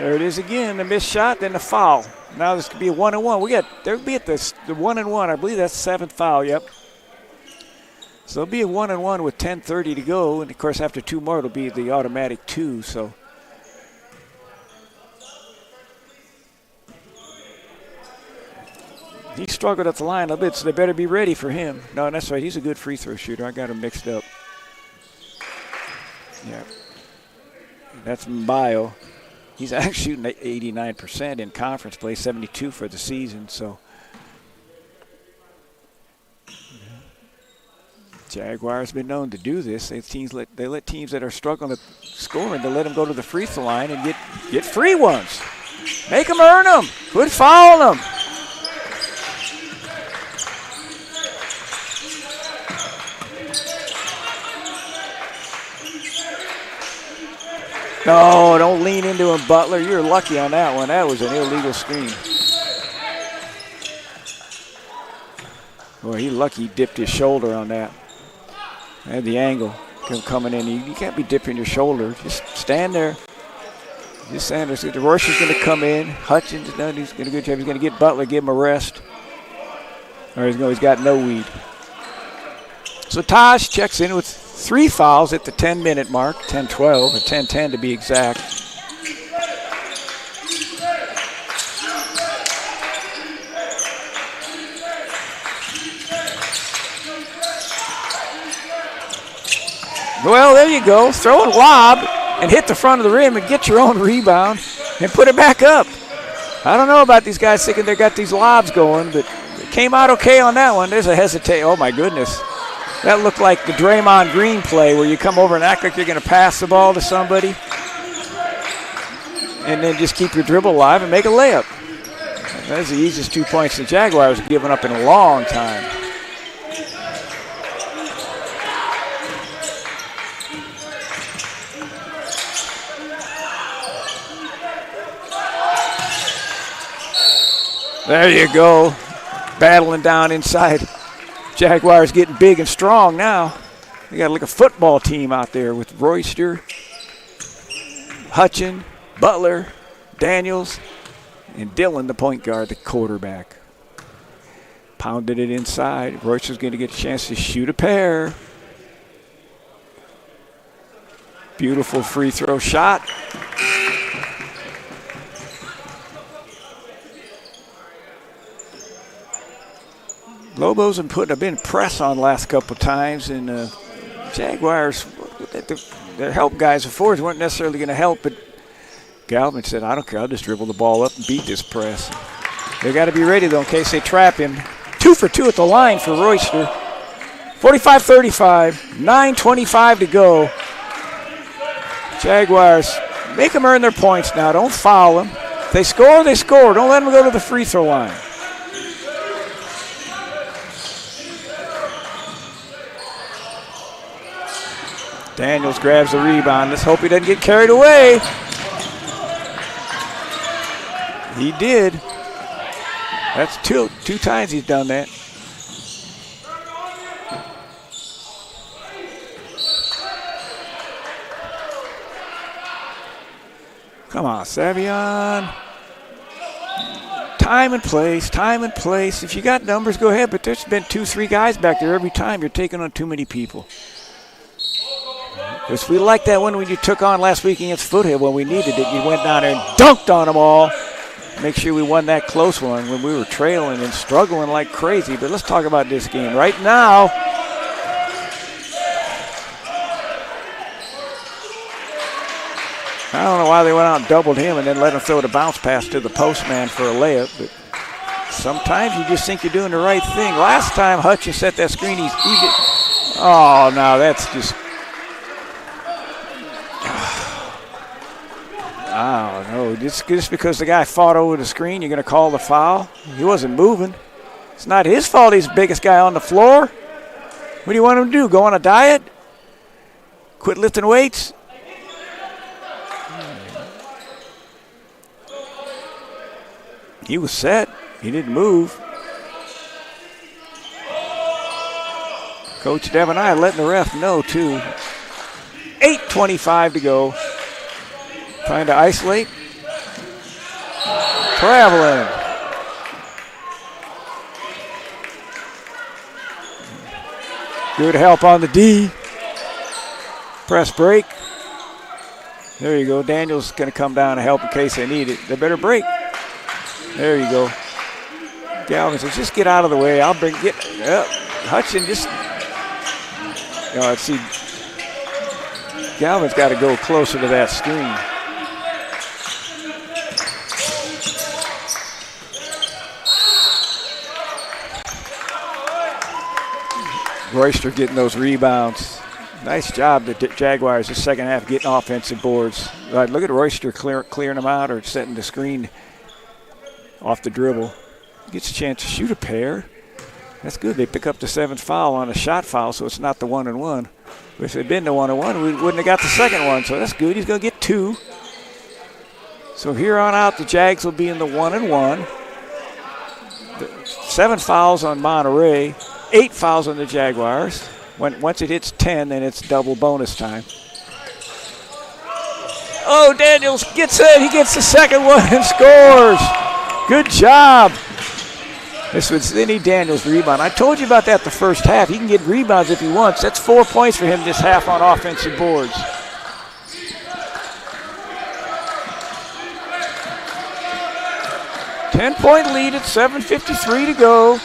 There it is again, the missed shot, then the foul. Now this could be a 1-and-1. They'll be at the 1-and-1. I believe that's the 7th foul, yep. So it'll be a 1-and-1 with 10:30 to go. And, of course, after 2 more, it'll be the automatic 2. So he struggled at the line a bit, so they better be ready for him. No, that's right. He's a good free throw shooter. I got him mixed up. Yeah. That's Mbayo. He's actually shooting 89% in conference play, 72 for the season. So Jaguars been known to do this. They let teams that are struggling at scoring, they let them go to the free throw line and get free ones. Make them earn them. Quit fouling them. No, don't lean into him, Butler. You're lucky on that one. That was an illegal screen. Boy, he's lucky he dipped his shoulder on that. And the angle coming in. You can't be dipping your shoulder. Just stand there. Just stand there. The rush is going to come in. Hutchins is done. He's going to do a good job. He's going to get Butler, give him a rest. Or he's got no lead. So Taj checks in with 3 fouls at the 10-minute mark, 10-12, or 10-10 to be exact. Well, there you go. Throw a lob and hit the front of the rim and get your own rebound and put it back up. I don't know about these guys thinking they got these lobs going, but it came out okay on that one. There's a hesitate. Oh, my goodness. That looked like the Draymond Green play where you come over and act like you're going to pass the ball to somebody and then just keep your dribble alive and make a layup. That's the easiest 2 points the Jaguars have given up in a long time. There you go. Battling down inside. Jaguars getting big and strong now. They got like a football team out there with Royster, Hutchin, Butler, Daniels, and Dillon, the point guard, the quarterback. Pounded it inside. Royster's going to get a chance to shoot a pair. Beautiful free throw shot. Lobos have been pressed on last couple times, and Jaguars, their help guys before weren't necessarily going to help, but Galvin said, I don't care, I'll just dribble the ball up and beat this press. They got to be ready, though, in case they trap him. 2 for 2 at the line for Royster. 45-35, 9:25 to go. Jaguars, make them earn their points now. Don't foul them. If they score, they score. Don't let them go to the free throw line. Daniels grabs the rebound. Let's hope he doesn't get carried away. He did. That's two times he's done that. Come on, Savion. Time and place, time and place. If you got numbers, go ahead, but there's been 2-3 guys back there every time. You're taking on too many people. Because we like that one when you took on last week against Foothill when we needed it. You went down there and dunked on them all. Make sure we won that close one when we were trailing and struggling like crazy. But let's talk about this game right now. I don't know why they went out and doubled him and then let him throw the bounce pass to the postman for a layup. But sometimes you just think you're doing the right thing. Last time Hutchins set that screen, oh, no, that's just. I don't know. Just because the guy fought over the screen, you're going to call the foul? He wasn't moving. It's not his fault he's the biggest guy on the floor. What do you want him to do? Go on a diet? Quit lifting weights? He was set. He didn't move. Coach Devin I letting the ref know, too. 8:25 to go. Trying to isolate. traveling. Good help on the D. Press break. There you go. Daniel's going to come down and help in case they need it. They better break. There you go. Galvin says, just get out of the way. I'll get Hutchin just, let's see. Galvin's got to go closer to that screen. Royster getting those rebounds. Nice job, the Jaguars, the second half, getting offensive boards. Right, look at Royster clearing them out or setting the screen off the dribble. Gets a chance to shoot a pair. That's good. They pick up the 7th foul on a shot foul, so it's not the 1-and-1. If it had been the 1-and-1, we wouldn't have got the second one, so that's good. He's going to get 2. So here on out, the Jags will be in the 1-and-1. 7 fouls on Monterey, 8 fouls on the Jaguars. Once it hits 10, then it's double bonus time. Oh, Daniels gets it. He gets the second one and scores. Good job. This was Vinny Daniels' rebound. I told you about that the first half. He can get rebounds if he wants. That's 4 points for him this half on offensive boards. Ten-point lead at 7:53 to go.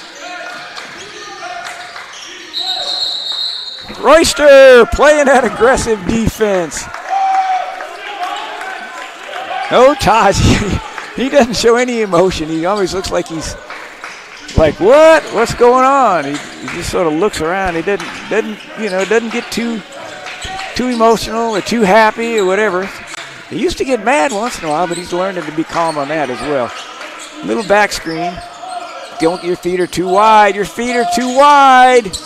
Royster playing that aggressive defense. No, Taj, he doesn't show any emotion. He always looks like he's like, what? What's going on? He just sort of looks around. He doesn't get too emotional or too happy or whatever. He used to get mad once in a while, but he's learning to be calm on that as well. Little back screen. Your feet are too wide. Your feet are too wide.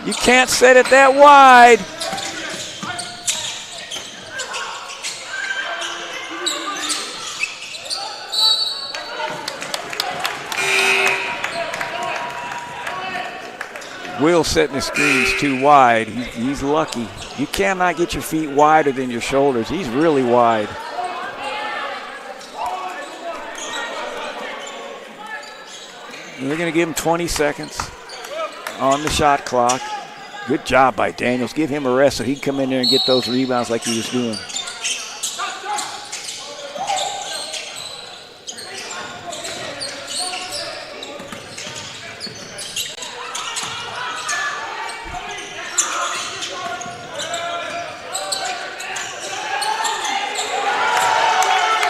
You can't set it that wide. Will setting the screens too wide. He's lucky. You cannot get your feet wider than your shoulders. He's really wide. They're going to give him 20 seconds on the shot clock. Good job by Daniels. Give him a rest so he can come in there and get those rebounds like he was doing.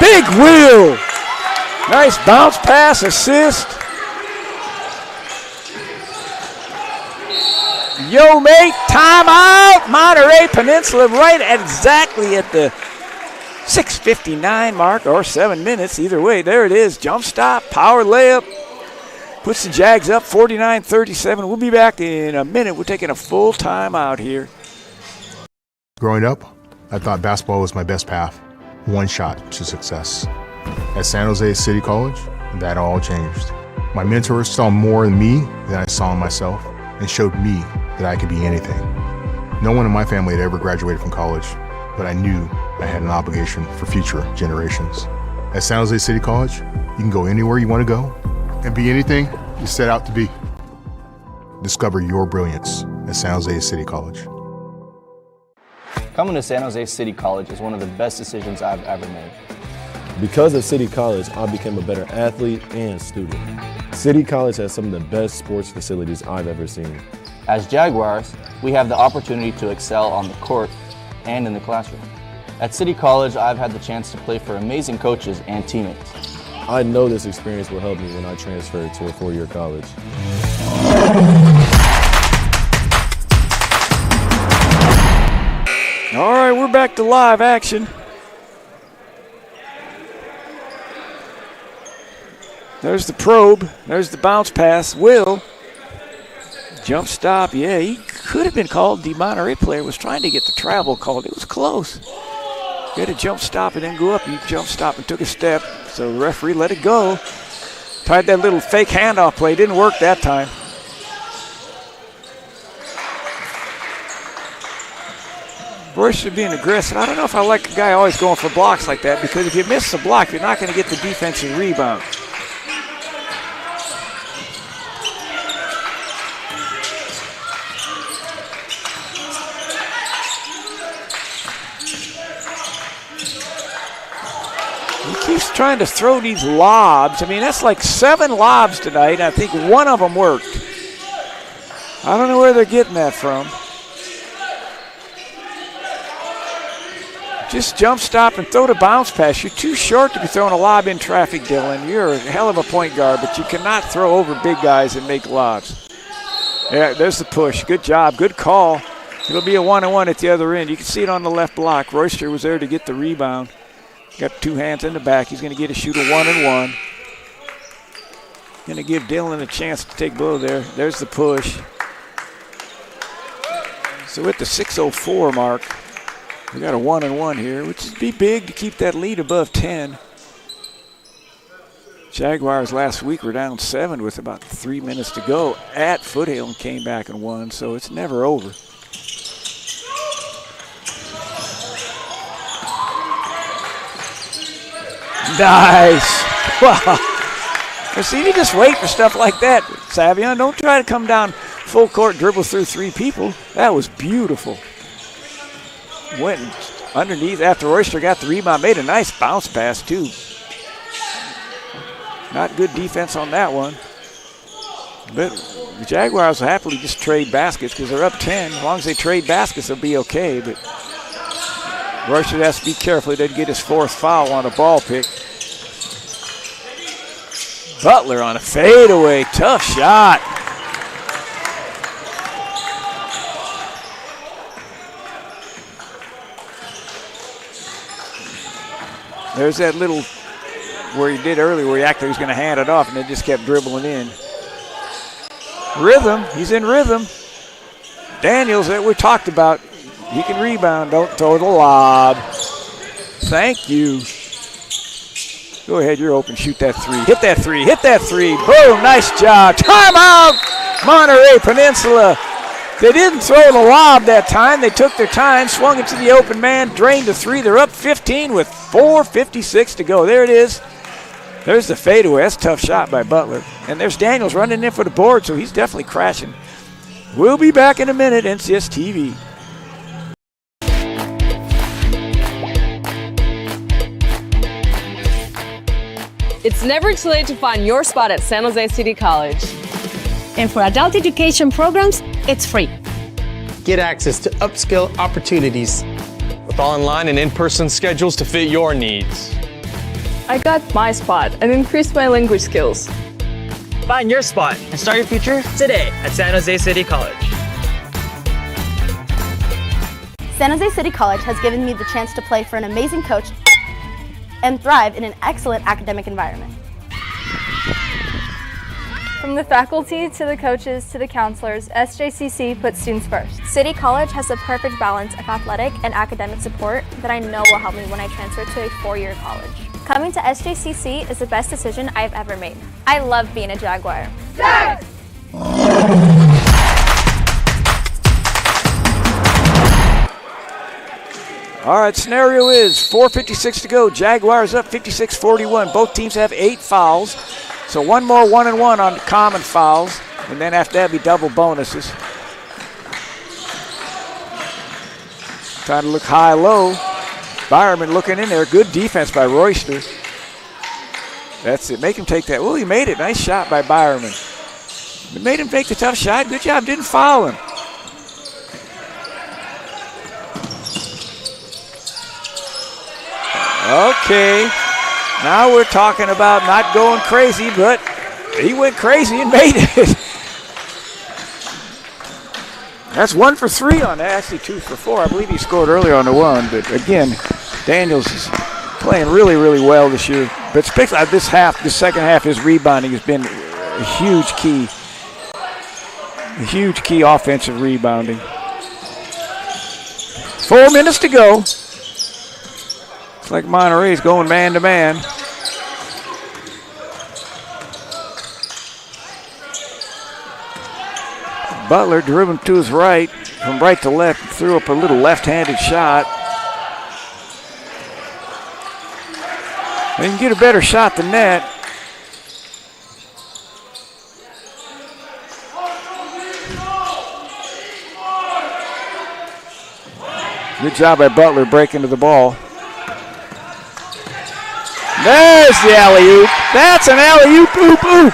Big Will. Nice bounce pass, assist. Yo, mate, timeout. Monterey Peninsula right exactly at the 6:59 mark, or 7 minutes. Either way, there it is. Jump stop, power layup. Puts the Jags up 49-37. We'll be back in a minute. We're taking a full timeout here. Growing up, I thought basketball was my best path. One shot to success. At San Jose City College, that all changed. My mentors saw more in me than I saw in myself and showed me that I could be anything. No one in my family had ever graduated from college, but I knew I had an obligation for future generations. At San Jose City College, you can go anywhere you want to go and be anything you set out to be. Discover your brilliance at San Jose City College. Coming to San Jose City College is one of the best decisions I've ever made. Because of City College, I became a better athlete and student. City College has some of the best sports facilities I've ever seen. As Jaguars, we have the opportunity to excel on the court and in the classroom. At City College, I've had the chance to play for amazing coaches and teammates. I know this experience will help me when I transfer to a four-year college. All right, we're back to live action. There's the probe. There's the bounce pass. Will. Jump stop. Yeah, he could have been called. The Monterey player was trying to get the travel called. It was close. He had a jump stop and then go up. He jump stop and took a step. So the referee let it go. Tried that little fake handoff play. Didn't work that time. Royster being aggressive. I don't know if I like a guy always going for blocks like that, because if you miss the block, you're not going to get the defensive rebound. keeps trying to throw these lobs. I mean, that's like 7 lobs tonight, and I think one of them worked. I don't know where they're getting that from. Just jump, stop, and throw the bounce pass. You're too short to be throwing a lob in traffic, Dylan. You're a hell of a point guard, but you cannot throw over big guys and make lobs. Yeah, there's the push. Good job. Good call. It'll be a 1-on-1 at the other end. You can see it on the left block. Royster was there to get the rebound. Got 2 hands in the back. He's going to get a shoot a 1-on-1. Going to give Dylan a chance to take blow there. There's the push. So at the 6:04 mark, we got a 1-on-1 here, which would be big to keep that lead above 10. Jaguars last week were down 7 with about 3 minutes to go at Foothill and came back and won, so it's never over. Nice. Wow. See, you just wait for stuff like that, Savion. Don't try to come down full court, dribble through 3 people. That was beautiful. Went underneath after Royster got the rebound. Made a nice bounce pass, too. Not good defense on that one. But the Jaguars will happily just trade baskets because they're up 10. As long as they trade baskets, they'll be okay. But Royster has to be careful. He doesn't get his 4th foul on a ball pick. Butler on a fadeaway. Tough shot. There's that little where he did earlier where he acted he was going to hand it off and then just kept dribbling in. Rhythm. He's in rhythm. Daniels that we talked about. He can rebound. Don't throw the lob. Thank you. Go ahead. You're open. Shoot that 3. Hit that 3. Hit that 3. Boom. Nice job. Timeout. Monterey Peninsula. They didn't throw the lob that time. They took their time, swung it to the open man, drained the 3. They're up 15 with 4:56 to go. There it is. There's the fadeaway. That's a tough shot by Butler. And there's Daniels running in for the board, so he's definitely crashing. We'll be back in a minute, NCS TV. It's never too late to find your spot at San Jose City College. And for adult education programs, it's free. Get access to upskill opportunities with online and in-person schedules to fit your needs. I got my spot and increased my language skills. Find your spot and start your future today at San Jose City College. San Jose City College has given me the chance to play for an amazing coach and thrive in an excellent academic environment. From the faculty to the coaches to the counselors, SJCC puts students first. City College has the perfect balance of athletic and academic support that I know will help me when I transfer to a 4-year college. Coming to SJCC is the best decision I've ever made. I love being a Jaguar. Jags! All right, scenario is 4:56 to go. Jaguars up 56-41. Both teams have 8 fouls. So one more 1-on-1 on common fouls, and then after that, be double bonuses. Trying to look high-low. Byerman looking in there. Good defense by Royster. That's it. Make him take that. Oh, he made it. Nice shot by Byerman. It made him take the tough shot. Good job. Didn't foul him. Okay. Now we're talking about not going crazy, but he went crazy and made it. That's 1 for 3 on that, actually 2 for 4. I believe he scored earlier on the 1, but again, Daniels is playing really, really well this year. But especially this second half, his rebounding has been a huge key offensive rebounding. 4 minutes to go. It's like Monterey's going man-to-man. Butler dribbling to his right, from right to left, threw up a little left-handed shot. They can get a better shot than that. Good job by Butler breaking to the ball. There's the alley-oop. That's an alley-oop, oop, oop.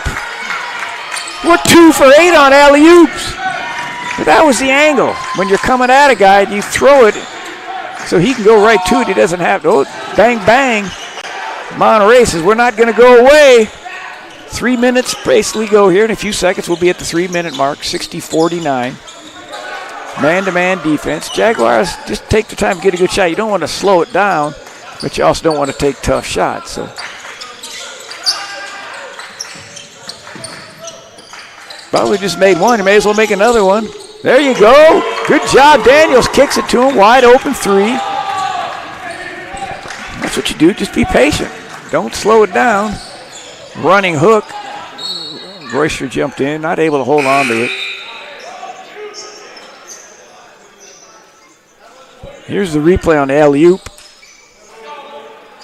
We're 2 for 8 on alley-oops. But that was the angle. When you're coming at a guy, you throw it so he can go right to it. He doesn't have to. Oh, bang, bang. Monterey says, we're not going to go away. 3 minutes basically go here. In a few seconds, we'll be at the 3-minute mark, 60-49. Man-to-man defense. Jaguars just take the time to get a good shot. You don't want to slow it down, but you also don't want to take tough shots. So, well, we just made one. You may as well make another one. There you go. Good job. Daniels kicks it to him. Wide open 3. That's what you do. Just be patient. Don't slow it down. Running hook. Royster jumped in, not able to hold on to it. Here's the replay on the alley-oop.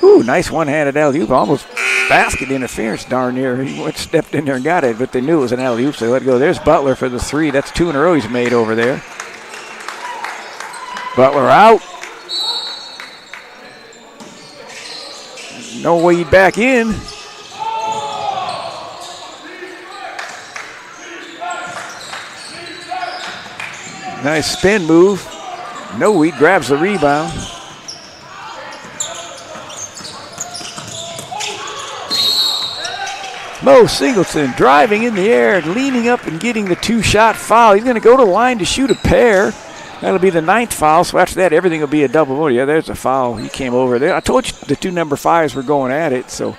Ooh, nice one-handed alley-oop. Almost basket interference darn near. He stepped in there and got it, but they knew it was an alley-oop, so they let it go. There's Butler for the 3. That's 2 in a row he's made over there. Butler out. No way back in. Nice spin move. No Weed grabs the rebound. Mo Singleton driving in the air, leaning up and getting the 2-shot foul. He's going to go to the line to shoot a pair. That'll be the 9th foul. So after that, everything will be a double. Oh, yeah, there's a foul. He came over there. I told you the 2 number 5s were going at it. So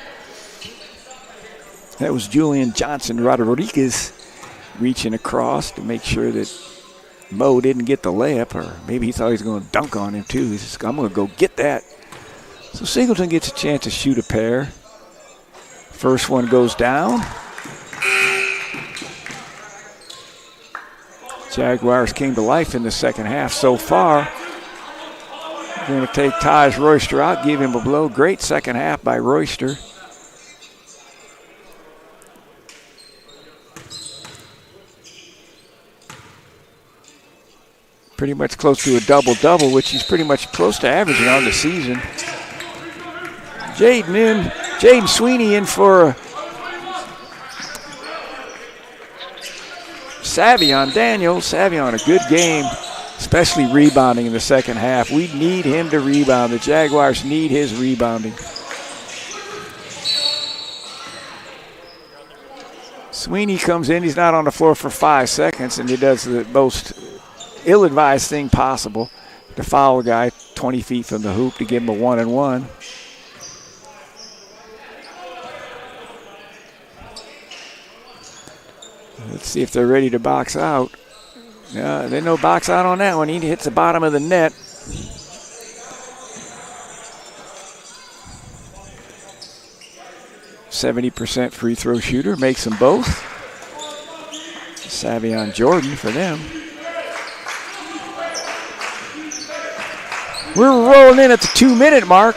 that was Julian Johnson Rodriguez reaching across to make sure that Mo didn't get the layup, or maybe he thought he was going to dunk on him too. He says, I'm going to go get that. So Singleton gets a chance to shoot a pair. First one goes down. Jaguars came to life in the second half so far. They're going to take Taj Royster out, give him a blow. Great second half by Royster. Pretty much close to a double-double, which he's pretty much close to averaging on the season. Jaden Sweeney in for Savion Daniels. Savion a good game, especially rebounding in the second half. We need him to rebound. The Jaguars need his rebounding. Sweeney comes in. He's not on the floor for 5 seconds, and he does the most ill-advised thing possible to foul a guy 20 feet from the hoop to give him a 1-and-1. Let's see if they're ready to box out. There's no box out on that one. He hits the bottom of the net. .70% free throw shooter, makes them both. Savion Jordan for them. We're rolling in at the 2-minute mark.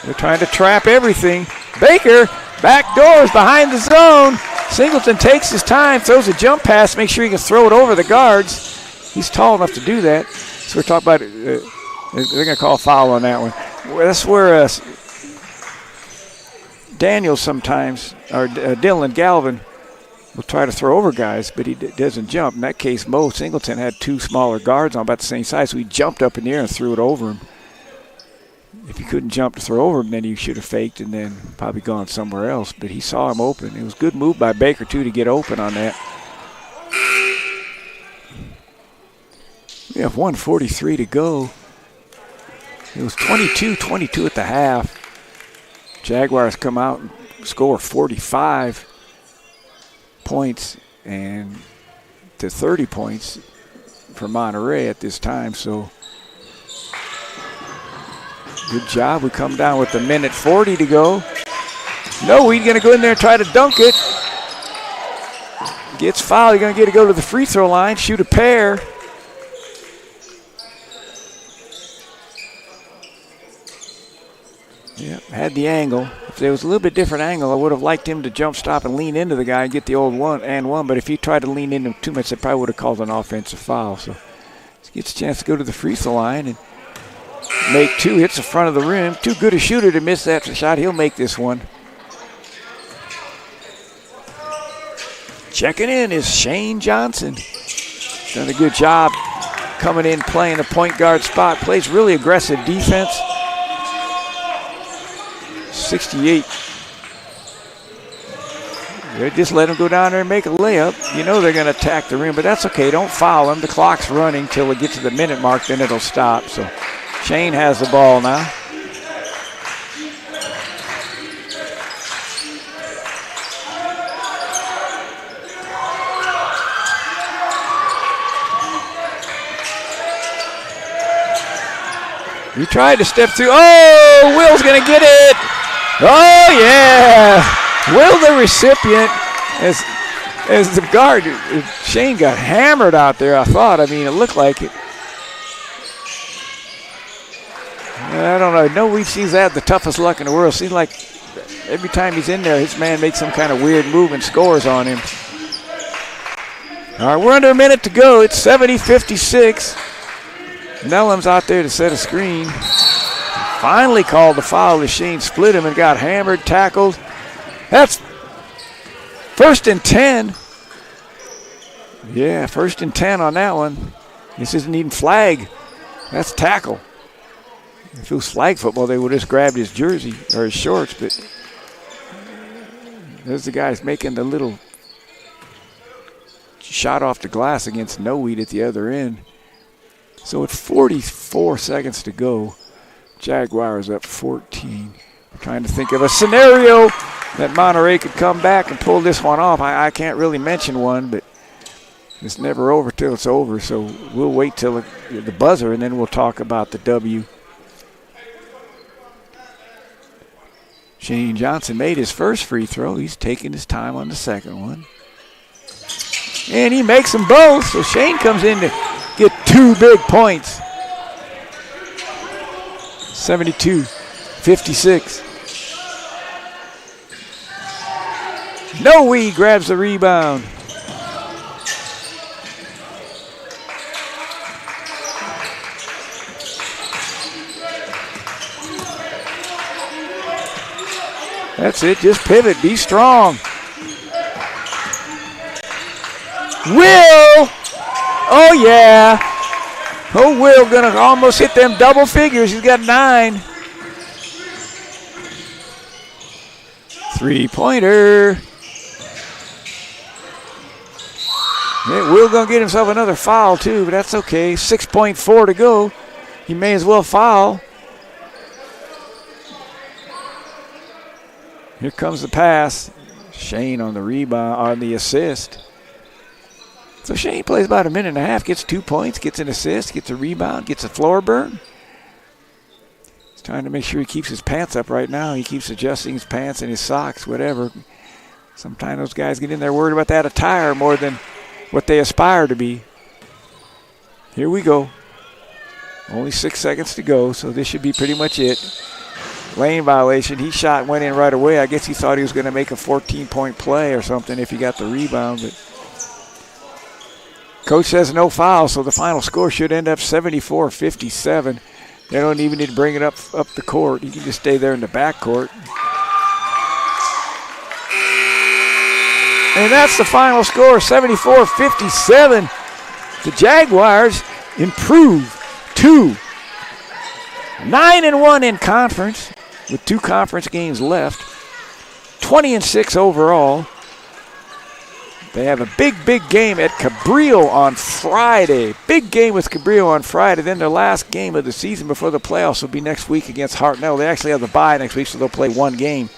They're trying to trap everything. Baker, back doors behind the zone. Singleton takes his time, throws a jump pass, make sure he can throw it over the guards. He's tall enough to do that. So we're talking about, they're going to call a foul on that one. That's where Daniels sometimes, or Dylan Galvin, will try to throw over guys, but he doesn't jump. In that case, Mo Singleton had 2 smaller guards on about the same size, so he jumped up in the air and threw it over him. If he couldn't jump to throw over him, then he should have faked and then probably gone somewhere else. But he saw him open. It was a good move by Baker, too, to get open on that. We have 1:43 to go. It was 22-22 at the half. Jaguars come out and score 45 points and to 30 points for Monterey at this time. So good job. We come down with 1:40 to go. No, we're going to go in there and try to dunk it. Gets fouled. You're going to get to go to the free throw line, shoot a pair. Yeah, had the angle. If there was a little bit different angle, I would have liked him to jump stop and lean into the guy and get the old one. But if he tried to lean into him too much, they probably would have called an offensive foul. So he gets a chance to go to the free throw line and make two. Hits the front of the rim. Too good a shooter to miss that shot. He'll make this one. Checking in is Shane Johnson. Done a good job coming in, playing the point guard spot. Plays really aggressive defense. 68. They just let him go down there and make a layup. You know they're going to attack the rim, but that's okay. Don't foul him. The clock's running till we get to the minute mark, then it'll stop. So Shane has the ball now. He tried to step through. Oh, Will's going to get it. Oh, yeah. Will, the recipient, as the guard. Shane got hammered out there, I thought. I mean, it looked like it. I don't know. No, we sees that the toughest luck in the world. Seems like every time he's in there, his man makes some kind of weird move and scores on him. All right, we're under a minute to go. It's 70-56. Nellum's out there to set a screen. Finally called the foul as Shane split him and got hammered, tackled. That's 1st and 10. Yeah, 1st and 10 on that one. This isn't even flag. That's tackle. If it was flag football, they would have just grabbed his jersey or his shorts, but there's the guys making the little shot off the glass against No Weed at the other end. So at 44 seconds to go, Jaguars up 14. I'm trying to think of a scenario that Monterey could come back and pull this one off. I can't really mention one, but it's never over till it's over. So we'll wait till the buzzer, and then we'll talk about the W. Shane Johnson made his first free throw. He's taking his time on the second one. And he makes them both, so Shane comes in to get 2 big points. 72-56. No Weed grabs the rebound. That's it, just pivot, be strong. Will! Oh, yeah. Oh, Will gonna almost hit them double figures. He's got 9. 3-pointer. Yeah, Will gonna get himself another foul, too, but that's okay. 6.4 to go. He may as well foul. Here comes the pass. Shane on the rebound, on the assist. So Shane plays about a minute and a half, gets 2 points, gets an assist, gets a rebound, gets a floor burn. He's trying to make sure he keeps his pants up right now. He keeps adjusting his pants and his socks, whatever. Sometimes those guys get in there worried about that attire more than what they aspire to be. Here we go. Only 6 seconds to go, so this should be pretty much it. Lane violation. He shot and went in right away. I guess he thought he was going to make a 14-point play or something if he got the rebound, but coach says no foul, so the final score should end up 74-57. They don't even need to bring it up the court. He can just stay there in the back court. And that's the final score, 74-57. The Jaguars improve to 9-1 in conference with 2 conference games left. 20-6 overall. They have a big game at Cabrillo on Friday. Big game with Cabrillo on Friday. Then their last game of the season before the playoffs will be next week against Hartnell. They actually have the bye next week, so they'll play 1 game.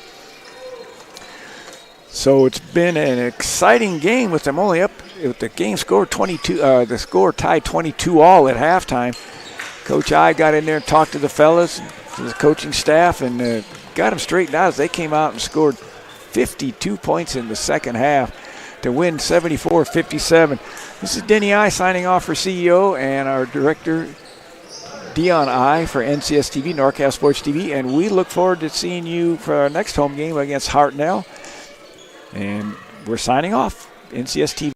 So it's been an exciting game with them only up. With the game score 22. The score tied 22-all at halftime. Coach I got in there and talked to the fellas, to the coaching staff, and got them straightened out as they came out and scored 52 points in the second half to win 74-57. This is Denny I signing off for CEO and our director, Dion I for NCS TV, NorCal Sports TV, and we look forward to seeing you for our next home game against Hartnell. And we're signing off. NCS TV.